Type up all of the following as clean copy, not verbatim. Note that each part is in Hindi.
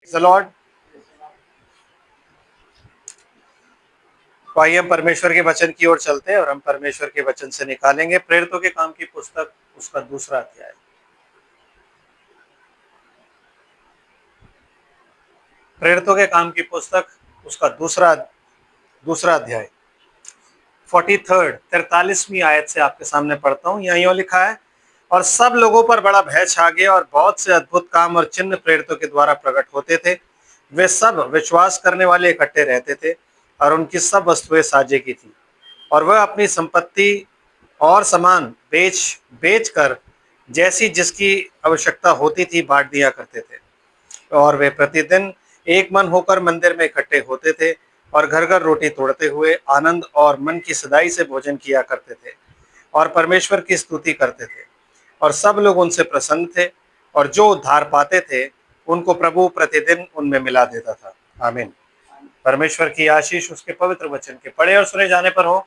Praise the Lord। तो आइए हम परमेश्वर के वचन की ओर चलते हैं और हम परमेश्वर के वचन से निकालेंगे प्रेरितों के काम की पुस्तक उसका दूसरा अध्याय। प्रेरितों के काम की पुस्तक उसका दूसरा दूसरा अध्याय 43वीं आयत से आपके सामने पढ़ता हूँ। यहाँ यूं लिखा है, और सब लोगों पर बड़ा भय छा गया और बहुत से अद्भुत काम और चिन्ह प्रेरितों के द्वारा प्रकट होते थे। वे सब विश्वास करने वाले इकट्ठे रहते थे और उनकी सब वस्तुएं साझे की थी, और वह अपनी संपत्ति और सामान बेच बेच कर जैसी जिसकी आवश्यकता होती थी बांट दिया करते थे। और वे प्रतिदिन एक मन होकर मंदिर में इकट्ठे होते थे और घर घर रोटी तोड़ते हुए आनंद और मन की सदाई से भोजन किया करते थे और परमेश्वर की स्तुति करते थे। और सब लोग उनसे प्रसन्न थे, और जो उद्धार पाते थे उनको प्रभु प्रतिदिन उनमें मिला देता था। आमीन। परमेश्वर की आशीष उसके पवित्र वचन के पढ़े और सुने जाने पर हो।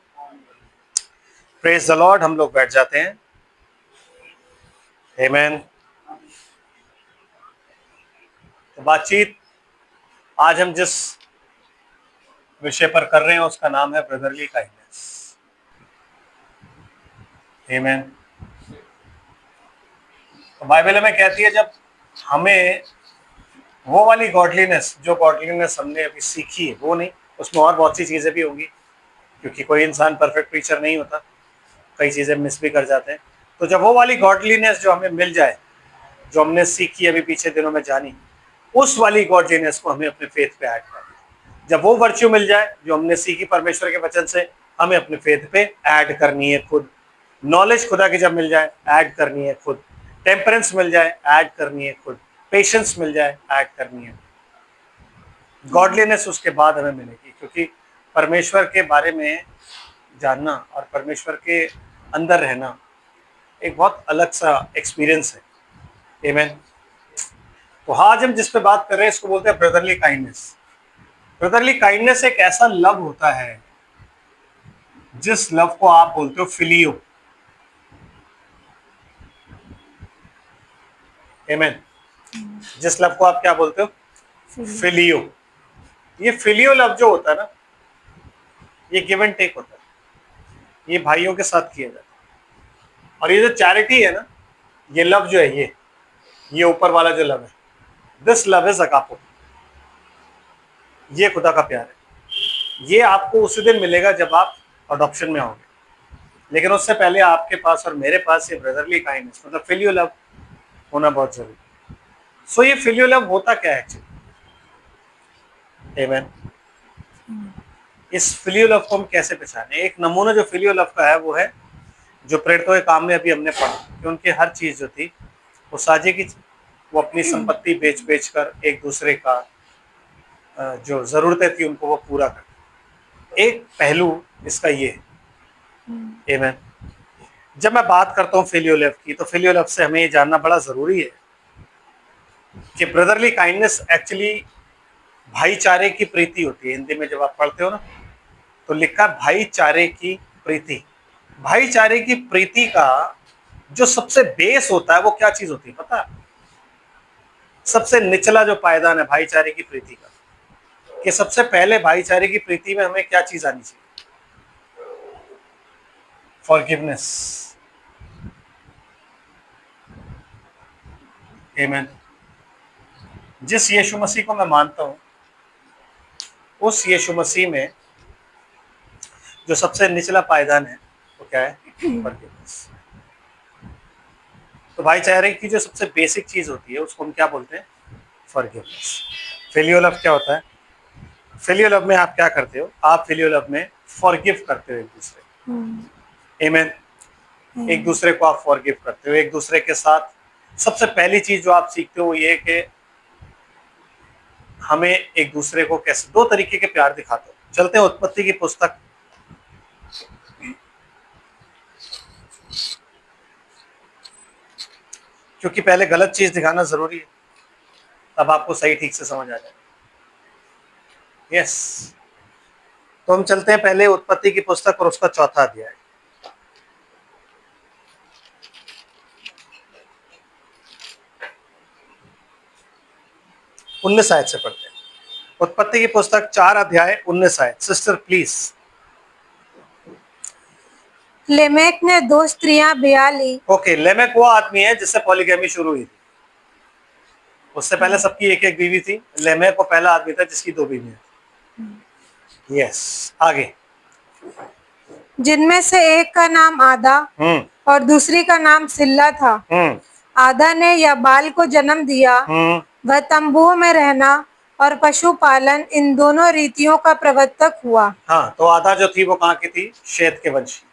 Praise the Lord. हम लोग बैठ जाते हैं। आमीन। तो बातचीत आज हम जिस विषय पर कर रहे हैं उसका नाम है ब्रदरली काइंडनेस। आमीन। तो बाइबल में कहती है, जब हमें वो वाली गॉडलीनेस जो गॉडलीनेस हमने अभी सीखी है वो नहीं, उसमें और बहुत सी चीज़ें भी होंगी, क्योंकि कोई इंसान परफेक्ट प्रीचर नहीं होता, कई चीज़ें मिस भी कर जाते हैं। तो जब वो वाली गॉडलीनेस जो हमें मिल जाए, जो हमने सीखी अभी पीछे दिनों में जानी, उस वाली गॉडलीनेस को हमें अपने फेथ पे ऐड करना है। जब वो वर्च्यू मिल जाए जो हमने सीखी परमेश्वर के वचन से, हमें अपने फेथ पे ऐड करनी है खुद। नॉलेज खुदा की जब मिल जाए, ऐड करनी है खुद। टेम्परेंस मिल जाए, ऐड करनी है खुद। पेशेंस मिल जाए, ऐड करनी है। गॉडलीनेस उसके बाद हमें मिलेगी, क्योंकि परमेश्वर के बारे में जानना और परमेश्वर के अंदर रहना एक बहुत अलग सा एक्सपीरियंस है। आमीन। तो आज हम जिस पे बात कर रहे हैं इसको बोलते हैं ब्रदरली काइंडनेस। ब्रदरली काइंडनेस एक ऐसा लव होता है जिस लव को आप बोलते हो फिलियो। आमीन। जिस लव को आप क्या बोलते हो? फिलियो। ये फिलियो लव जो होता है ना, ये गिव एंड टेक होता है। ये भाइयों के साथ किया जाता है। और ये जो चैरिटी है ना, ये लव जो है, ये ऊपर वाला जो लव है, दिस लव इज अगापो। ये खुदा का प्यार है। ये आपको उसी दिन मिलेगा जब आप अडॉप्शन में आओगे, लेकिन उससे पहले आपके पास और मेरे पास ये ब्रदरली काइंडनेस मतलब फिलियो लव होना बहुत जरूरी है। सो ये फिलियो लव होता क्या है एक्चुअली? आमीन। इस फिलियो लव को हम कैसे पहचाने? एक नमूना जो फिलियो लव का है वो है जो प्रेरितों के काम में अभी हमने पढ़ा कि उनकी हर चीज जो थी वो साझे की। वो अपनी संपत्ति बेच बेच कर एक दूसरे का जो जरूरतें थी उनको वो पूरा कर। एक पहलू इसका ये है। आमीन। जब मैं बात करता हूँ फिलियो लव की, तो फिलियो लव से हमें ये जानना बड़ा जरूरी है कि ब्रदरली काइंडनेस एक्चुअली भाईचारे की प्रीति होती है। हिंदी में जब आप पढ़ते हो ना, तो लिखा भाईचारे की प्रीति। भाईचारे की प्रीति का जो सबसे बेस होता है वो क्या चीज होती है पता है? सबसे निचला जो पायदान है भाईचारे की प्रीति का, कि सबसे पहले भाईचारे की प्रीति में हमें क्या चीज आनी चाहिए? फॉरगिवनेस। आमीन। जिस यीशु मसीह को मैं मानता हूं, उस यीशु मसीह में जो सबसे निचला पायदान है वो क्या है? फॉरगिवनेस। तो भाईचारे की जो सबसे बेसिक चीज होती है उसको हम क्या बोलते हैं? फॉरगिवनेस। फिलियो लव क्या होता है? फिलियो लव में आप क्या करते हो? आप फिलियो लव में फॉरगिव करते हो एक दूसरे को। आमीन। एक दूसरे को आप फॉरगिव करते हो। एक दूसरे के साथ सबसे पहली चीज जो आप सीखते हो वो ये है कि हमें एक दूसरे को कैसे दो तरीके के प्यार दिखाते हो। चलते हैं उत्पत्ति की पुस्तक, क्योंकि पहले गलत चीज दिखाना जरूरी है, तब आपको सही ठीक से समझ आ जाए। यस। तो हम चलते हैं पहले उत्पत्ति की पुस्तक और उसका चौथा अध्याय। 19 आयत से पढ़ते हैं। उत्पत्ति की पुस्तक 4 अध्याय 19 आयत। Sister please. लेमेक ने 2 स्त्रियां ब्याह ली। ओके, लेमेक वो आदमी है जिससे पॉलीगैमी शुरू हुई थी। उससे पहले सबकी एक एक बीवी थी। लेमेक वो पहला आदमी था जिसकी 2 बीवियां। यस, आगे। जिनमें से एक का नाम आदा और दूसरी का नाम सिल्ला था। आदा ने याबाल को जन्म दिया। वह तंबुओं में रहना और पशुपालन इन दोनों रीतियों का प्रवर्तक हुआ। हाँ, तो आदा जो थी वो कहाँ की थी? शेत के वंशी।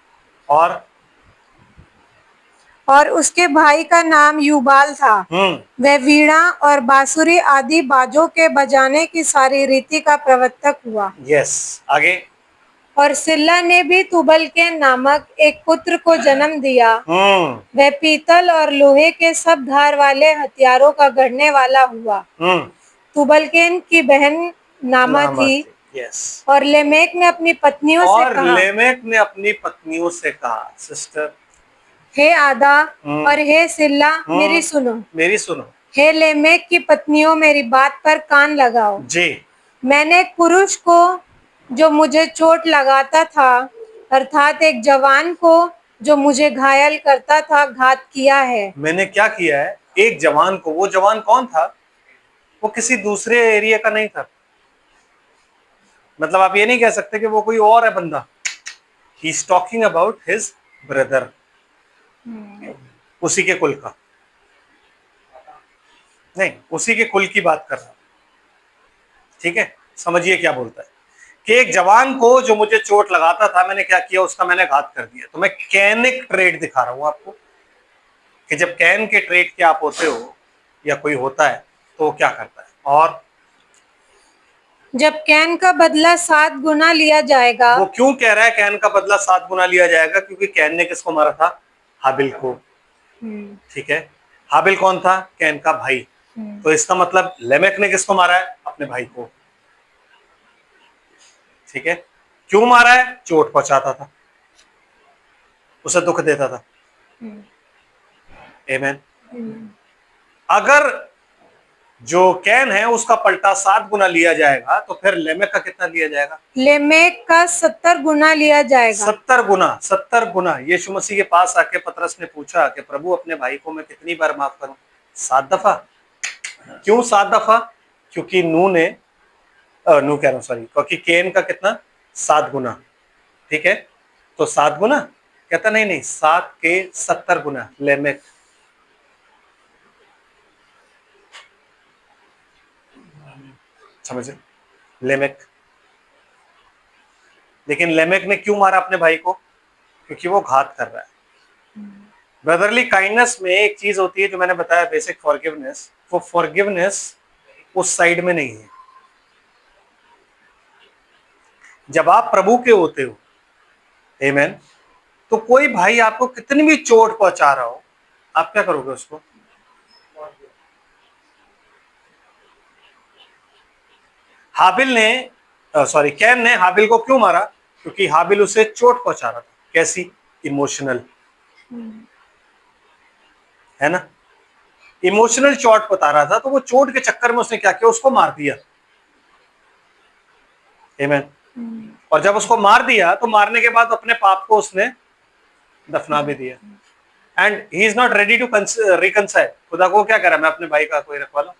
और उसके भाई का नाम यूबाल था। वह वीणा और बांसुरी आदि बाजों के बजाने की सारी रीति का प्रवर्तक हुआ। यस, आगे। और सिल्ला ने भी तुबल के नामक एक पुत्र को जन्म दिया। वह पीतल और लोहे के सब धार वाले हथियारों का गढ़ने वाला हुआ। तुबलकेन की बहन नामा थी। यस। और लेमेक ने अपनी पत्नियों से कहा, लेमेक ने अपनी पत्नियों से कहा, सिस्टर, हे आदा और हे सिल्ला, मेरी सुनो। हे लेमेक की पत्नियों, मेरी बात पर कान लगाओ जी। मैंने एक पुरुष को जो मुझे चोट लगाता था, अर्थात एक जवान को जो मुझे घायल करता था, घात किया है। मैंने क्या किया है? एक जवान को। वो जवान कौन था? वो किसी दूसरे एरिया का नहीं था। मतलब आप ये नहीं कह सकते कि वो कोई और है बंदा। He is talking about his brother, उसी के कुल का। नहीं, उसी के कुल की बात कर रहा हूं। ठीक है, समझिए क्या बोलता है कि एक जवान को जो मुझे चोट लगाता था, मैंने क्या किया? उसका मैंने घात कर दिया। तो मैं कैनिक ट्रेड दिखा रहा हूं आपको कि जब कैन के ट्रेड के आप होते हो या कोई होता है तो वो क्या करता है। और जब कैन का बदला 7 गुना लिया जाएगा। वो क्यों कह रहा है कैन का बदला 7 गुना लिया जाएगा? क्योंकि कैन ने किसको मारा था? हाबिल को। ठीक है, हाबिल कौन था? कैन का भाई। तो इसका मतलब लेमेक ने किसको मारा है? अपने भाई को। ठीक है, क्यों मारा है? चोट पहुंचाता था, उसे दुख देता था। आमेन। अगर जो कैन है उसका पलटा 7 गुना लिया जाएगा तो फिर लेमेक का कितना लिया जाएगा? लेमेक का 70 गुना लिया जाएगा। 70 गुना। यीशु मसीह के पास आके पतरस ने पूछा कि प्रभु, अपने भाई को मैं कितनी बार माफ करूं? 7 दफा। क्यों 7 दफा? क्योंकि नू कह रहा हूं, सॉरी, क्योंकि कैन का कितना? 7 गुना। ठीक है, तो 7 गुना। कहता नहीं नहीं, 7 के 70 गुना लेमेक। समझे? लेमेक। लेकिन लेमेक ने क्यों मारा अपने भाई को? क्योंकि वो घात कर रहा है। ब्रदरली काइंडनेस में एक चीज होती है जो मैंने बताया, बेसिक फॉरगिवनेस। वो फॉरगिवनेस उस साइड में नहीं है। जब आप प्रभु के होते हो, आमेन, तो कोई भाई आपको कितनी भी चोट पहुंचा रहा हो, आप क्या करोगे उसको? हाबिल ने, सॉरी, कैन ने हाबिल को क्यों मारा? क्योंकि हाबिल उसे चोट पहुंचा रहा था। कैसी? इमोशनल, है ना? इमोशनल चोट बता रहा था, तो वो चोट के चक्कर में उसने क्या किया? उसको मार दिया। आमेन। और जब उसको मार दिया तो मारने के बाद अपने पाप को उसने दफना भी दिया। And he is not ready to reconcile. खुदा को क्या करा? मैं अपने भाई का कोई रखवा लो।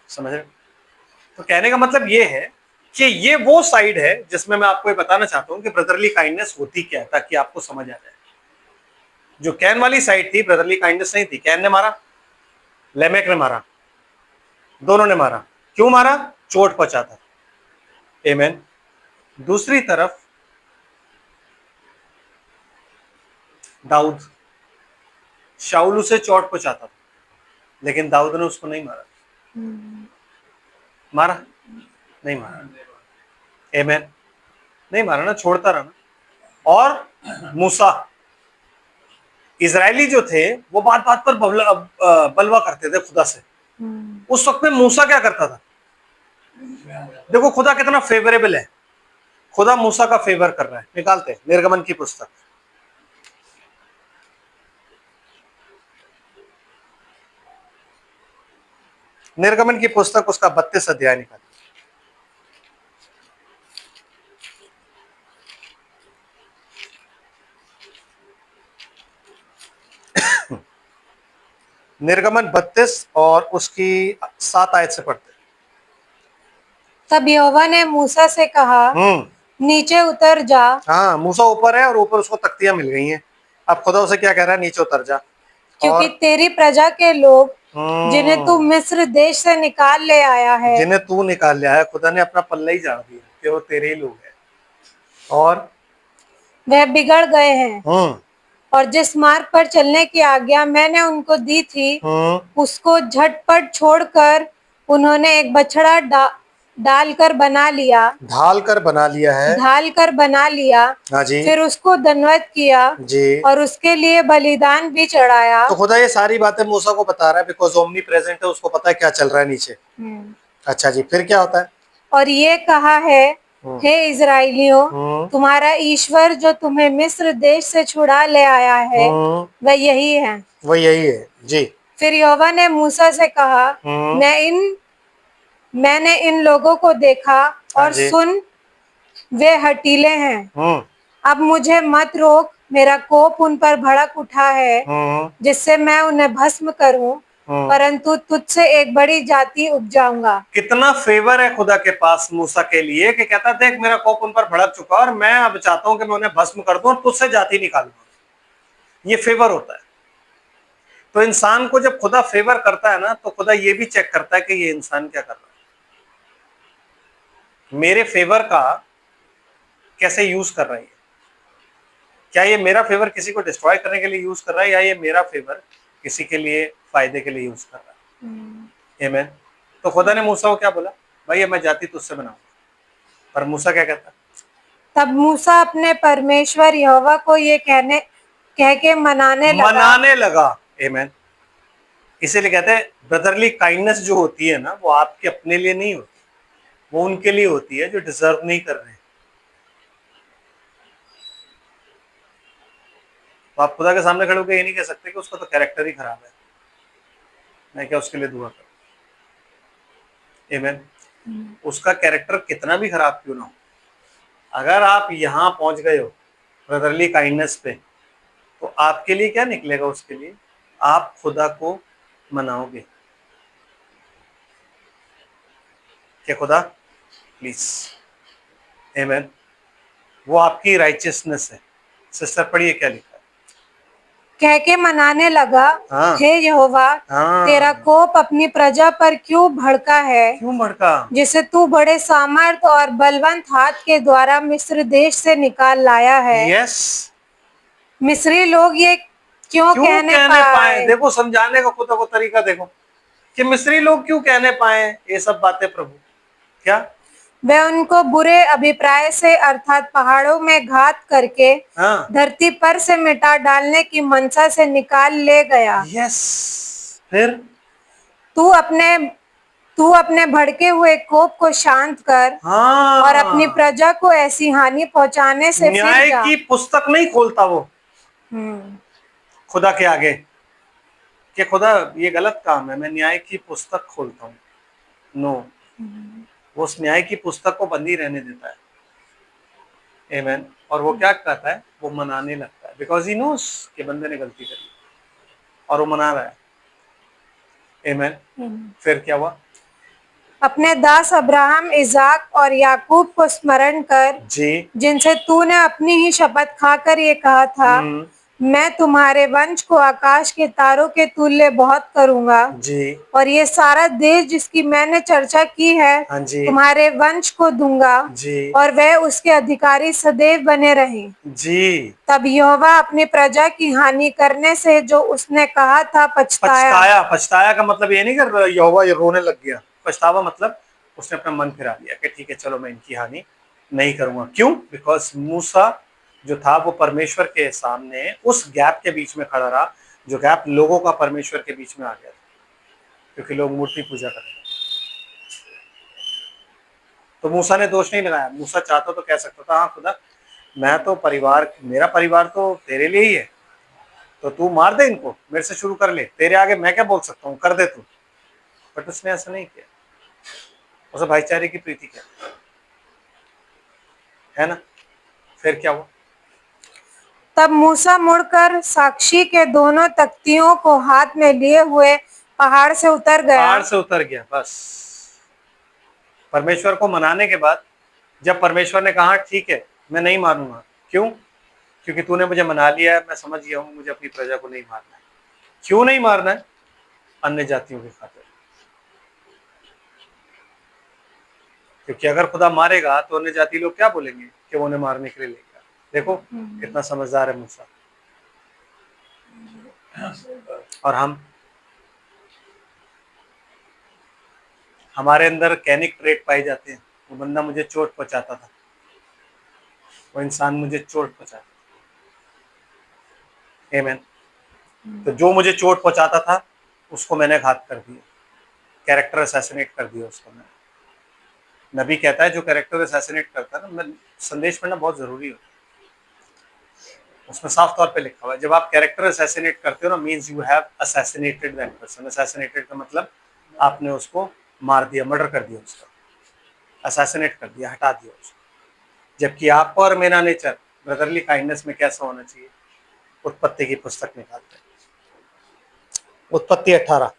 समझ रहे? तो कहने का मतलब ये है कि ये वो साइड है जिसमें मैं आपको ये बताना चाहता हूं कि ब्रदरली काइंडनेस होती क्या है, ताकि आपको समझ आ जाए। जो कैन वाली साइड थी, ब्रदरली काइंडनेस नहीं थी। कैन ने मारा, लेमेक ने मारा, दोनों ने मारा। क्यों मारा? चोट पहुंचाता। आमेन। दूसरी तरफ दाऊद, शाऊल उसे चोट पहुंचाता था, लेकिन दाऊद ने उसको नहीं मारा। मारा? नहीं मारा। आमेन। नहीं मारा ना, छोड़ता रहा ना। और मूसा, इजरायली जो थे वो बात बात पर बलवा करते थे खुदा से। उस वक्त में मूसा क्या करता था? देखो खुदा कितना फेवरेबल है। खुदा मूसा का फेवर कर रहा है। निकालते निर्गमन की पुस्तक, निर्गमन की पुस्तक उसका 32 अध्याय निकाल। निर्गमन 32 और उसकी 7 आयत से पढ़ते। तब यहोवा ने मूसा से कहा, नीचे उतर जा। हाँ, मूसा ऊपर है और ऊपर उसको तख्तियां मिल गई हैं। अब खुदा उसे क्या कह रहा है? नीचे उतर जा, क्योंकि और तेरी प्रजा के लोग जिन्हें तू मिस्र देश से निकाल ले आया है, जिन्हें तू निकाल लिया है, खुदा ने अपना पल्ला ही झाड़ दिया कि वो तेरे ही लोग हैं, और वह बिगड़ गए हैं और जिस मार्ग पर चलने की आज्ञा मैंने उनको दी थी उसको झटपट छोड़कर उन्होंने एक बछड़ा डालकर बना लिया, ढाल कर बना लिया है, ढाल कर बना लिया। हाँ जी, फिर उसको दंडवत किया जी, और उसके लिए बलिदान भी चढ़ाया। तो खुदा ये सारी बातें मूसा को बता रहा है, बिकॉज ओमनी प्रेजेंट है, उसको पता है क्या चल रहा है नीचे। अच्छा जी, फिर क्या होता है? और ये कहा है, हे इजराइलियों, तुम्हारा ईश्वर जो तुम्हें मिस्र देश से छुड़ा ले आया है वह यही है, वह यही है जी। फिर यहोवा ने मूसा से कहा, मैंने इन लोगों को देखा और सुन, वे हठीले हैं। अब मुझे मत रोक, मेरा कोप उन पर भड़क उठा है जिससे मैं उन्हें भस्म करूं, परंतु तुझसे एक बड़ी जाति उपजाऊंगा। कितना फेवर है खुदा के पास मूसा के लिए कि कहता देख मेरा कोप उन पर भड़क चुका और मैं अब चाहता हूं कि मैं उन्हें भस्म कर दूं और तुझसे जाति निकालूंगा। ये फेवर होता है। तो इंसान को जब खुदा फेवर करता है ना, तो खुदा ये भी चेक करता है कि ये इंसान क्या कर रहा है, मेरे फेवर का कैसे यूज कर रहा है। क्या ये मेरा फेवर किसी को डिस्ट्रॉय करने के लिए यूज कर रहा है, या ये मेरा फेवर किसी के लिए फायदे के लिए यूज कर रहा है। आमीन। तो खुदा ने मूसा को क्या बोला? भाई मैं जाति तुझसे बनाऊंगा। पर मूसा क्या कहता? तब मूसा अपने परमेश्वर यहोवा को ये कह के मनाने लगा। आमीन। इसीलिए कहते हैं ब्रदरली काइंडनेस जो होती है ना, वो आपके अपने लिए नहीं होती, वो उनके लिए होती है जो डिजर्व नहीं कर रहे। तो आप खुदा के सामने खड़े होकर ये नहीं कह सकते कि उसका तो कैरेक्टर ही खराब है, मैं क्या उसके लिए दुआ करूं। आमीन। उसका कैरेक्टर कितना भी खराब क्यों ना हो, अगर आप यहां पहुंच गए हो ब्रदरली काइंडनेस पे, तो आपके लिए क्या निकलेगा? उसके लिए आप खुदा को मनाओगे कि खुदा प्लीज। आमीन। वो आपकी राइचियसनेस है। सिस्टर पढ़िए क्या लिखा है। कह के मनाने लगा, हे यहोवा, तेरा कोप अपनी प्रजा पर क्यों भड़का है? क्यों भड़का? जिसे तू बड़े सामर्थ और बलवंत हाथ के द्वारा मिस्र देश से निकाल लाया है। यस। मिस्री लोग ये क्यों कहने पाए? देखो समझाने का खुदा को तरीका देखो कि मिस्री लोग क्यों कहने पाए ये सब बातें प्रभु। क्या? वह उनको बुरे अभिप्राय से अर्थात पहाड़ों में घात करके धरती पर से मिटा डालने की मनसा से निकाल ले गया। यस। फिर तू अपने भड़के हुए कोप को शांत कर और अपनी प्रजा को ऐसी हानि पहुंचाने से न्याय की पुस्तक नहीं खोलता वो खुदा के आगे कि खुदा ये गलत काम है, मैं न्याय की पुस्तक खोलता हूँ। नो, वो उस न्याय की पुस्तक को बंदी रहने देता है। आमीन। और वो क्या कहता है? वो मनाने लगता है, बिकॉज ही नोस कि बंदे ने गलती करी और वो मना रहा है। आमीन। फिर क्या हुआ? अपने दास अब्राहम, इजाक और याकूब को स्मरण कर जी, जिनसे तूने अपनी ही शपथ खाकर ये कहा था, मैं तुम्हारे वंश को आकाश के तारों के तुल्य बहुत करूंगा जी, और ये सारा देश जिसकी मैंने चर्चा की है तुम्हारे वंश को दूंगा जी, और वह उसके अधिकारी सदैव बने रहे जी। तब यहोवा अपनी प्रजा की हानि करने से जो उसने कहा था पछताया। पछताया का मतलब ये नहीं कि यहोवा ये रोने लग गया। पछतावा मतलब उसने अपना मन फिरा लिया कि ठीक है चलो मैं इनकी हानि नहीं करूंगा। क्यों? बिकॉज मूसा जो था वो परमेश्वर के सामने उस गैप के बीच में खड़ा रहा, जो गैप लोगों का परमेश्वर के बीच में आ गया था, क्योंकि लोग मूर्ति पूजा कर रहे थे। तो मूसा ने दोष नहीं लगाया। मूसा चाहता तो कह सकता था, हाँ खुदा मैं तो मेरा परिवार तो तेरे लिए ही है, तो तू मार दे इनको, मेरे से शुरू कर ले, तेरे आगे मैं क्या बोल सकता हूँ, कर दे तू। बट उसने ऐसा नहीं किया, उसे भाईचारे की प्रीति किया, है ना। फिर क्या हुआ? तब मूसा मुड़कर साक्षी के दोनों तख्तियों को हाथ में लिए हुए पहाड़ से उतर गया। पहाड़ से उतर गया। बस परमेश्वर को मनाने के बाद जब परमेश्वर ने कहा ठीक है मैं नहीं मारूंगा, क्यों? क्योंकि तूने मुझे मना लिया है, मैं समझ गया हूं मुझे अपनी प्रजा को नहीं मारना है। क्यों नहीं मारना है? अन्य जातियों के खातिर। क्योंकि अगर खुदा मारेगा तो अन्य जाति लोग क्या बोलेंगे कि वो उन्हें मारने के लिए ले गया। देखो कितना समझदार है मूसा। और हमारे अंदर कैनिक ट्रेट पाए जाते हैं। वो बंदा मुझे चोट पहुंचाता था, वो इंसान मुझे चोट पहुंचाता। आमीन। तो जो मुझे चोट पहुंचाता था उसको मैंने घात कर दिया, कैरेक्टर असैसिनेट कर दिया उसको मैंने। नबी कहता है जो कैरेक्टर असैसिनेट करता है ना, संदेश पढ़ना बहुत जरूरी होता है। उसमें साफ तौर पे लिखा हुआ है जब आप कैरेक्टर असैसिनेट करते हो ना, means you have assassinated that person. Assassinated का मतलब आपने उसको मार दिया, मर्डर कर दिया उसका, असैसिनेट कर दिया, हटा दिया उसको। जबकि आपका और मेरा नेचर ब्रदरली काइंडनेस में कैसा होना चाहिए? उत्पत्ति की पुस्तक निकालते हैं, उत्पत्ति 18।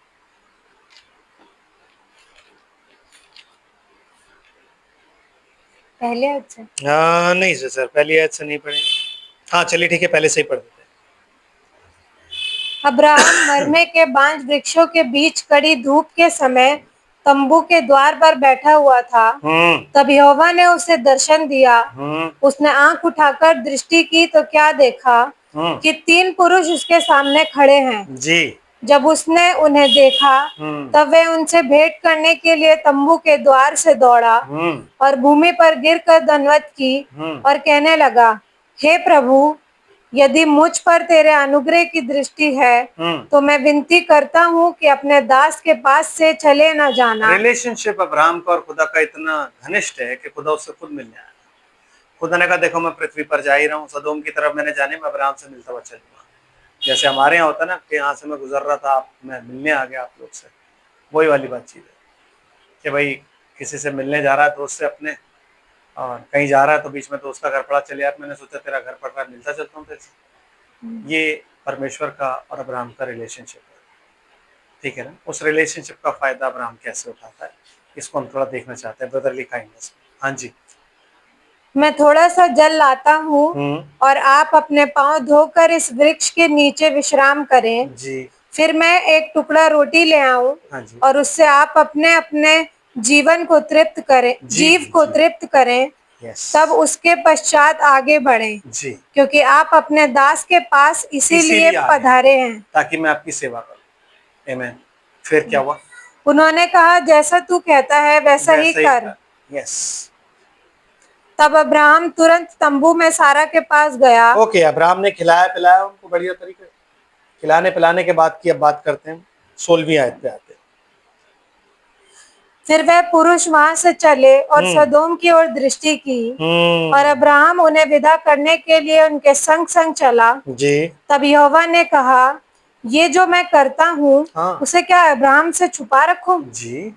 पहले अच्छा नहीं सर पहली आयत से नहीं पढ़ेंगे। हाँ चलिए ठीक है, पहले से ही पढ़ देते हैं। अब्राहम मरमे के बांज वृक्षों के बीच कड़ी धूप के समय तंबू के द्वार पर बैठा हुआ था। तब यहोवा ने उसे दर्शन दिया। उसने आंख उठाकर दृष्टि की तो क्या देखा कि 3 पुरुष उसके सामने खड़े हैं। जी। जब उसने उन्हें देखा तब वह उनसे भेंट करने के लिए तंबू के द्वार से दौड़ा और भूमि पर गिरकर दंडवत की और कहने लगा, हे प्रभु, यदि मुझ पर तेरे अनुग्रह की दृष्टि है तो मैं विनती करता हूँ कि अपने दास के पास से चले न जाना। रिलेशनशिप अब्राहम का और खुदा का इतना घनिष्ठ है कि खुदा उससे खुद मिलने आया। खुदा ने कहा देखो मैं पृथ्वी पर जा ही रहा हूँ, सदोम की तरफ मैंने जाने में अब्राहम से मिलता हुआ चलूंगा। जैसे हमारे यहाँ होता ना कि यहाँ से मैं गुजर रहा था, मैं मिलने आ गया आप लोग से, वही वाली बातचीत है कि भाई किसी से मिलने जा रहा है दोस्त से अपने, और कहीं जा रहा है तो बीच में दोस्त का घर पड़ा, चले यार मैंने सोचा तेरा घर पड़ रहा है मिलता चलता हूँ तेरे से। ये परमेश्वर का और अब्राहम का रिलेशनशिप है, ठीक है ना। उस रिलेशनशिप का फायदा अब्राहम कैसे उठाता है इसको हम थोड़ा देखना चाहते हैं ब्रदरली काइंडनेस। हाँ जी। मैं थोड़ा सा जल लाता हूँ और आप अपने पांव धोकर इस वृक्ष के नीचे विश्राम करें जी। फिर मैं एक टुकड़ा रोटी ले आऊं और उससे आप अपने अपने जीवन को तृप्त करें, जीव को तृप्त करें। तब उसके पश्चात आगे बढ़ें जी, क्योंकि आप अपने दास के पास इसीलिए पधारे हैं ताकि मैं आपकी सेवा करूं। आमीन। फिर क्या हुआ? उन्होंने कहा जैसा तू कहता है वैसा ही कर। यस। तब अब्राहम तुरंत तंबू में सारा के पास गया। ओके, अब्राहम ने खिलाया पिलाया उनको बढ़िया तरीके। खिलाने पिलाने के बाद की अब बात करते हैं, 16वीं आयत पे आते हैं। फिर वह पुरुष वहां से चले और सदोम की ओर दृष्टि की और अब्राहम उन्हें विदा करने के लिए उनके संग संग चला जी। तब यहोवा ने कहा, ये जो मैं करता हूँ उसे क्या अब्राहम से छुपा रखूं? जी।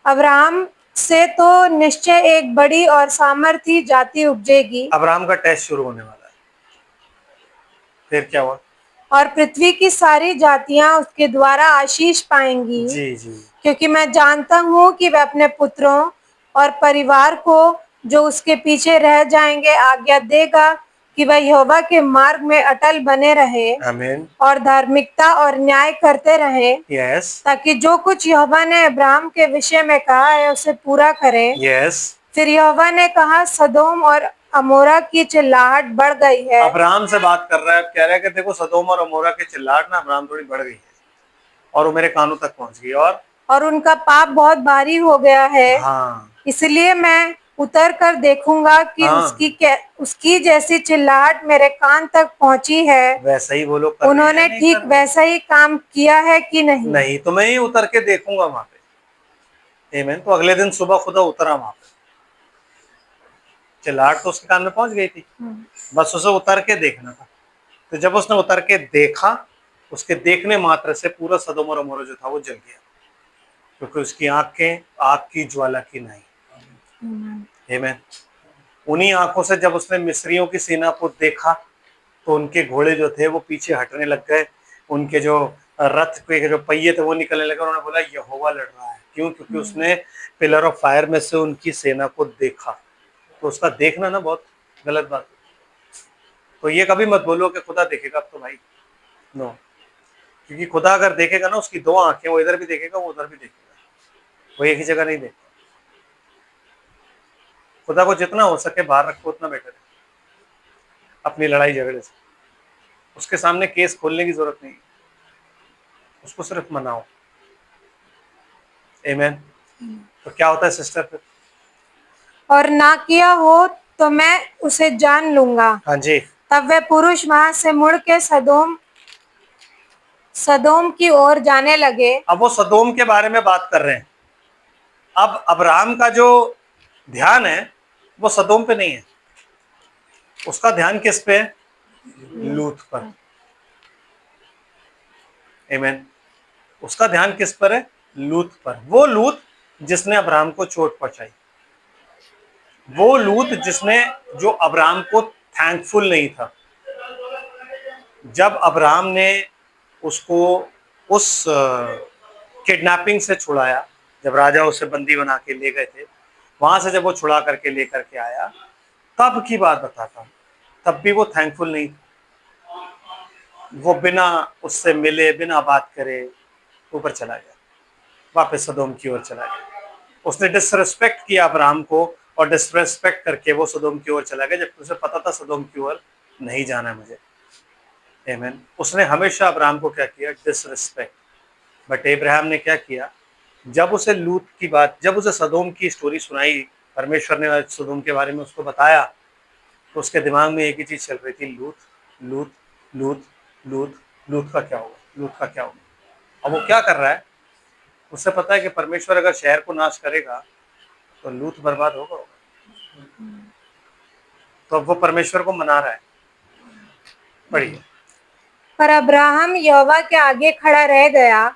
अब्राहम से तो निश्चय एक बड़ी और सामर्थी जाति उपजेगी। अब्राहम का टेस्ट शुरू होने वाला है। फिर क्या हुआ? और पृथ्वी की सारी जातियां उसके द्वारा आशीष पाएंगी। जी जी। क्योंकि मैं जानता हूँ कि वह अपने पुत्रों और परिवार को जो उसके पीछे रह जाएंगे आज्ञा देगा कि वह यहोवा के मार्ग में अटल बने रहे। आमीन। और धार्मिकता और न्याय करते रहे। यस। ताकि जो कुछ यहोवा ने अब्राहम के विषय में कहा है उसे पूरा करें। यस। फिर यहोवा ने कहा, सदोम और अमोरा की चिल्लाहट बढ़ गई है। अब्राहम से बात कर रहा है, कह रहा है कि देखो सदोम और अमोरा की चिल्लाहट ना अब्राहम थोड़ी बढ़ गई है और वो मेरे कानों तक पहुंच गई और उनका पाप बहुत भारी हो गया है। हाँ। इसलिए मैं उतर कर देखूंगा कि उसकी जैसी चिल्लाहट मेरे कान तक पहुंची है। वैसा ही वो लोग उन्होंने ठीक वैसा ही काम किया है कि नहीं? नहीं, तो मैं ही उतर के देखूंगा वहां पे। आमीन। तो अगले दिन सुबह खुदा उतरा वहां पे, चिल्लाहट तो उसके कान में पहुंच गई थी, बस उसे उतर के देखना था। तो जब उसने उतर के देखा, उसके देखने मात्र से पूरा सदोम और अमोरा जो था वो जल गया। क्योंकि उसकी आंखें आग की ज्वाला की नाई। आमीन। उन्हीं आंखों से जब उसने मिस्रियों की सेना को देखा तो उनके घोड़े जो थे वो पीछे हटने लग गए, उनके जो रथ के जो पहिए थे वो निकलने लगे। उन्होंने बोला यहोवा लड़ रहा है। क्यों? क्योंकि उसने पिलर ऑफ फायर में से उनकी सेना को देखा। तो उसका देखना ना बहुत गलत बात है। तो ये कभी मत बोलो कि खुदा देखेगा, अब तो भाई नो। क्योंकि खुदा अगर देखेगा ना, उसकी दो आंखें, वो इधर भी देखेगा, वो उधर भी देखेगा, वो एक ही जगह नहीं देखेगा। खुदा को जितना हो सके बाहर रखो, उतना बेटर है अपनी लड़ाई झगड़े से। उसके सामने केस खोलने की जरूरत नहीं, उसको सिर्फ मनाओ। आमीन। तो क्या होता है सिस्टर फिर? और ना किया हो तो मैं उसे जान लूंगा। हाँ जी। तब वह पुरुष वहां से मुड़ के सदोम सदोम की ओर जाने लगे। अब वो सदोम के बारे में बात कर रहे हैं। अब अब्राहम का जो ध्यान है वो सदोम पे नहीं है, उसका ध्यान किस पे है? लूत पर। आमीन। उसका ध्यान किस पर है? लूत पर। वो लूत जिसने अब्राहम को चोट पहुंचाई, वो लूत जिसने जो अब्राहम को थैंकफुल नहीं था। जब अब्राहम ने उसको उस किडनैपिंग से छुड़ाया, जब राजा उसे बंदी बना के ले गए थे, वहां से जब वो छुड़ा करके लेकर के आया, तब की बात बताता हूं, तब भी वो थैंकफुल नहीं था। वो बिना उससे मिले, बिना बात करे ऊपर चला गया, वापस सदोम की ओर चला गया। उसने डिसरिस्पेक्ट किया अब्राहम को, और डिसरिस्पेक्ट करके वो सदोम की ओर चला गया, जबकि उसे पता था सदोम की ओर नहीं जाना है मुझे। आमीन। उसने हमेशा अब्राहम को क्या किया? डिसरिस्पेक्ट। बट इब्राहिम ने क्या किया? जब उसे लूत की बात, जब उसे सदोम की स्टोरी सुनाई, परमेश्वर ने सदोम के बारे में उसको बताया, तो उसके दिमाग में एक ही चीज चल रही थी, लूत लूत लूत लूत। लूत का क्या होगा? लूत का क्या होगा? अब वो क्या कर रहा है? उसे पता है कि परमेश्वर अगर शहर को नाश करेगा तो लूत बर्बाद होगा। तो अब वो परमेश्वर को मना रहा है। पढ़िए। पर अब्राहम यहोवा के आगे खड़ा रह गया।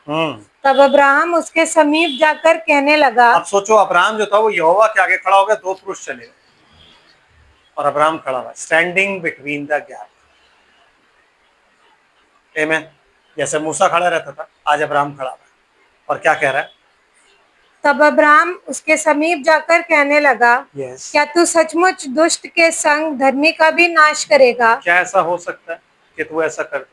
तब अब्राहम उसके समीप जाकर कहने लगा। अब सोचो, अब्राहम जो था वो यहोवा के आगे खड़ा हो गया, दो पुरुष चले गए और अब्राहम खड़ा हुआ, स्टैंडिंग बिटवीन द गैप। आमीन। जैसे मूसा खड़ा रहता था, आज अब्राहम खड़ा हुआ और क्या कह रहा है? तब अब्राहम उसके समीप जाकर कहने लगा, yes. क्या तू सचमुच दुष्ट के संग धर्मी का भी नाश करेगा? क्या ऐसा हो सकता है कि तू ऐसा कर?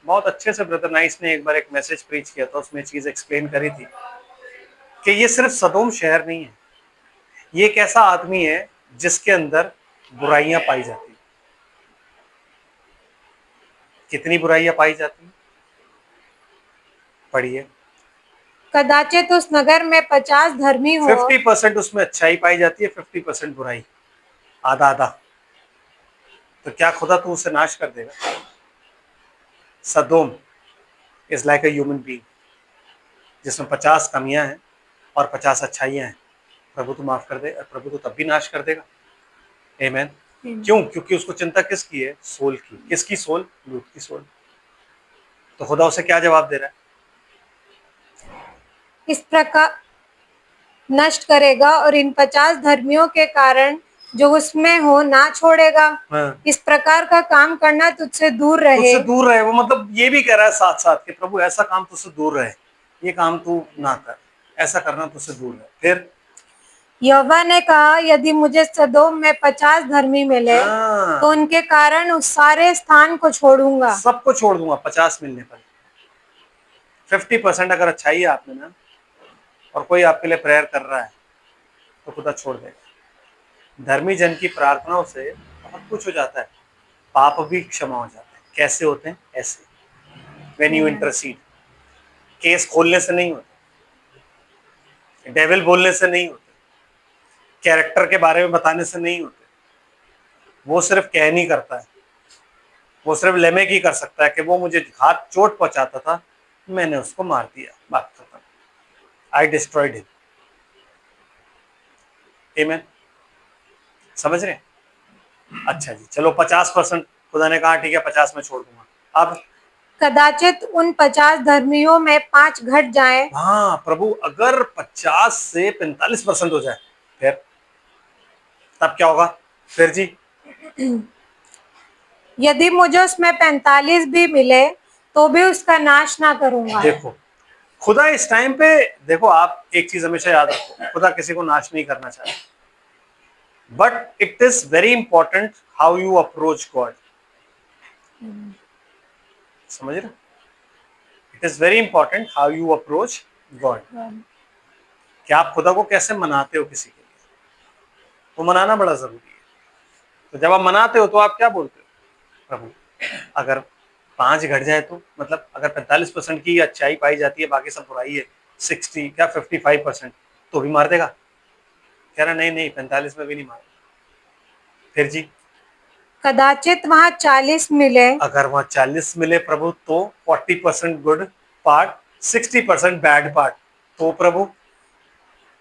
बहुत अच्छे से ब्रदर नाइस ने एक बार एक मैसेज प्रीच किया था, उसमें चीज एक्सप्लेन करी थी कि ये सिर्फ सदोम शहर नहीं है, ये एक ऐसा आदमी है जिसके अंदर बुराइयां पाई जाती। कितनी बुराइयां पाई जाती? पढ़िए। कदाचित उस नगर में 50 धर्मी हो। 50% उसमें अच्छाई पाई जाती है, 50% बुराई, आधा आधा। तो क्या खुदा तू उसे नाश कर देगा? Sodom is like a human being जिसमें 50 कमियां हैं और 50 अच्छाइयां हैं। प्रभु तो माफ कर दे, प्रभु तो तब भी नाश कर देगा। आमीन। क्यों? क्योंकि उसको चिंता किसकी है? सोल की। किसकी सोल? लूत की सोल। तो खुदा उसे क्या जवाब दे रहा है? इस प्रकार नष्ट करेगा और इन 50 धर्मियों के कारण जो उसमें हो ना छोड़ेगा। इस प्रकार का काम करना तुझसे दूर रहे। तुझसे दूर रहे। वो मतलब ये भी कह रहा है साथ साथ कि प्रभु ऐसा काम तुझसे दूर रहे, ये काम तू ना कर, ऐसा करना तुझसे दूर रहे। फिर यहोवा ने कहा, यदि मुझे सदोम में 50 धर्मी मिले तो उनके कारण उस सारे स्थान को छोड़ूंगा। सबको छोड़ दूंगा 50 मिलने पर। 50% अगर अच्छाई है आप में ना, और कोई आपके लिए प्रेयर कर रहा है, तो खुदा छोड़ देगा। धर्मी जन की प्रार्थनाओं से बहुत कुछ हो जाता है, पाप भी क्षमा हो जाते हैं। कैसे होते हैं? ऐसे, व्हेन यू इंटरसीड। केस खोलने से नहीं होते, डेविल बोलने से नहीं होते, कैरेक्टर के बारे में बताने से नहीं होते। वो सिर्फ कह नहीं करता है, वो सिर्फ लेमे की कर सकता है कि वो मुझे हाथ चोट पहुंचाता था, मैंने उसको मार दिया, बात खत्म। आई डिस्ट्रॉयड हिम। आमीन। समझ रहे हैं? अच्छा जी, चलो 50%। खुदा ने कहा ठीक है 50 में छोड़ दूंगा। अब कदाचित उन 50 धर्मियों में 5 घट जाएं। हाँ प्रभु, अगर 50 से 45% हो जाए फिर तब क्या होगा? फिर जी, यदि मुझे उसमें 45 भी मिले तो भी उसका नाश ना करूंगा। देखो खुदा इस टाइम पे, देखो आप एक चीज हमेशा याद रखो, खुदा किसी को नाश नहीं करना चाहता, but it is very important how you approach God. समझ रहे? It is very important how you approach God, कि आप खुदा को कैसे मनाते हो किसी के लिए, वो मनाना बड़ा जरूरी है। तो जब आप मनाते हो तो आप क्या बोलते हो? प्रभु अगर 5 घट जाए तो, मतलब अगर 45% की अच्छाई पाई जाती है, बाकी सब बुराई है, 60 क्या 55%, तो भी मार देगा? कह रहा नहीं नहीं, 45 में भी नहीं मार। फिर जी, कदाचित वहां 40 मिले, अगर वहां 40 मिले प्रभु, तो 40% गुड पार्ट, 60% बैड पार्ट, तो प्रभु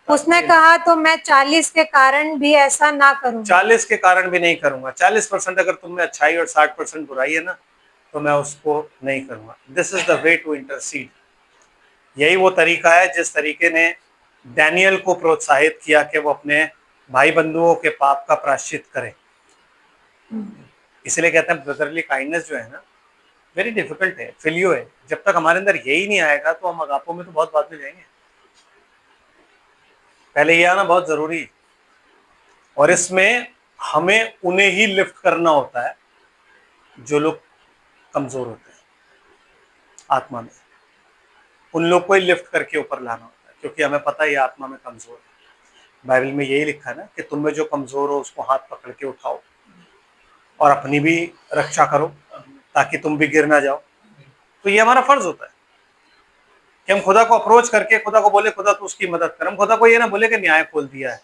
उसने कहा तो मैं 40 के कारण भी ऐसा ना करूंगा। 40 के कारण भी नहीं करूंगा। 40% अगर तुम में अच्छाई और 60% बुराई है ना, तो मैं उसको नहीं करूंगा। This is the way to intercede. यही वो तरीका है जिस तरीके ने डैनियल को प्रोत्साहित किया कि वो अपने भाई बंधुओं के पाप का प्रायश्चित करे। इसलिए कहते हैं ब्रदरली काइंडनेस जो है ना, वेरी डिफिकल्ट है, फिलियो है। जब तक हमारे अंदर यही नहीं आएगा तो हम अगापों में तो बहुत बाद में जाएंगे, पहले ये आना बहुत जरूरी है। और इसमें हमें उन्हें ही लिफ्ट करना होता है जो लोग कमजोर होते हैं आत्मा में, उन लोग को ही लिफ्ट करके ऊपर लाना होता है, क्योंकि हमें पता है ये आत्मा में कमजोर है। बाइबल में यही लिखा है ना कि तुम में जो कमजोर हो उसको हाथ पकड़ के उठाओ और अपनी भी रक्षा करो, ताकि तुम भी गिर ना जाओ। तो ये हमारा फर्ज होता है कि हम खुदा को अप्रोच करके खुदा को बोले खुदा तू उसकी मदद कर। हम खुदा को ये ना बोले कि न्याय खोल दिया है।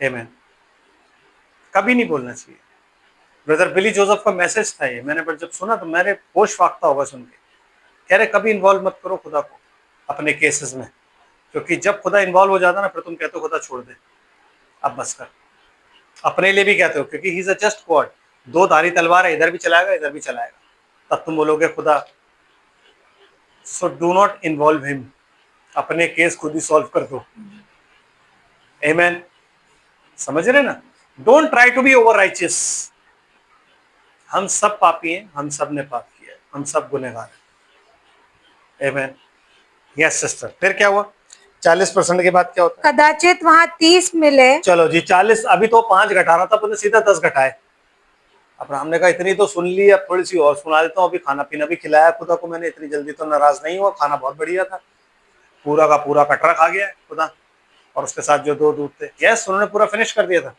आमीन। कभी नहीं बोलना चाहिए। ब्रदर बिली जोसेफ का मैसेज था ये, मैंने जब सुना तो मेरे होश फाख्ता होगा सुन के। कह रहे कभी इन्वॉल्व मत करो खुदा को अपने केसेस में, क्योंकि जब खुदा इन्वॉल्व हो जाता ना, फिर तुम कहते हो खुदा छोड़ दे, अब बस कर। अपने लिए भी कहते हो, क्योंकि he is a just God. दो धारी तलवार है, इधर भी चलाएगा इधर भी चलाएगा। तब तुम बोलोगे खुदा, so do not involve him, अपने केस खुद ही सॉल्व कर दो। आमीन। समझ रहे ना? Don't try to be over righteous. हम सब पापी हैं, हम सब ने पाप किया है, हम सब गुनहगार हैं। आमीन। Yes sister. फिर क्या हुआ? 40% के बाद क्या होता है? कदाचित वहां 30 मिले। चलो जी, 40, अभी तो 5 घटा रहा था, पुनः सीधा 10 घटाए। अब्राहम ने कहा इतनी तो सुन ली, अब थोड़ी सी और सुना देता हूँ। अभी खाना पीना भी खिलाया खुदा को मैंने, इतनी जल्दी तो नाराज नहीं हुआ, खाना बहुत बढ़िया था, पूरा का पूरा कटरा खा गया खुदा, और उसके साथ जो 2 दूध थे, यस उन्होंने पूरा फिनिश कर दिया था,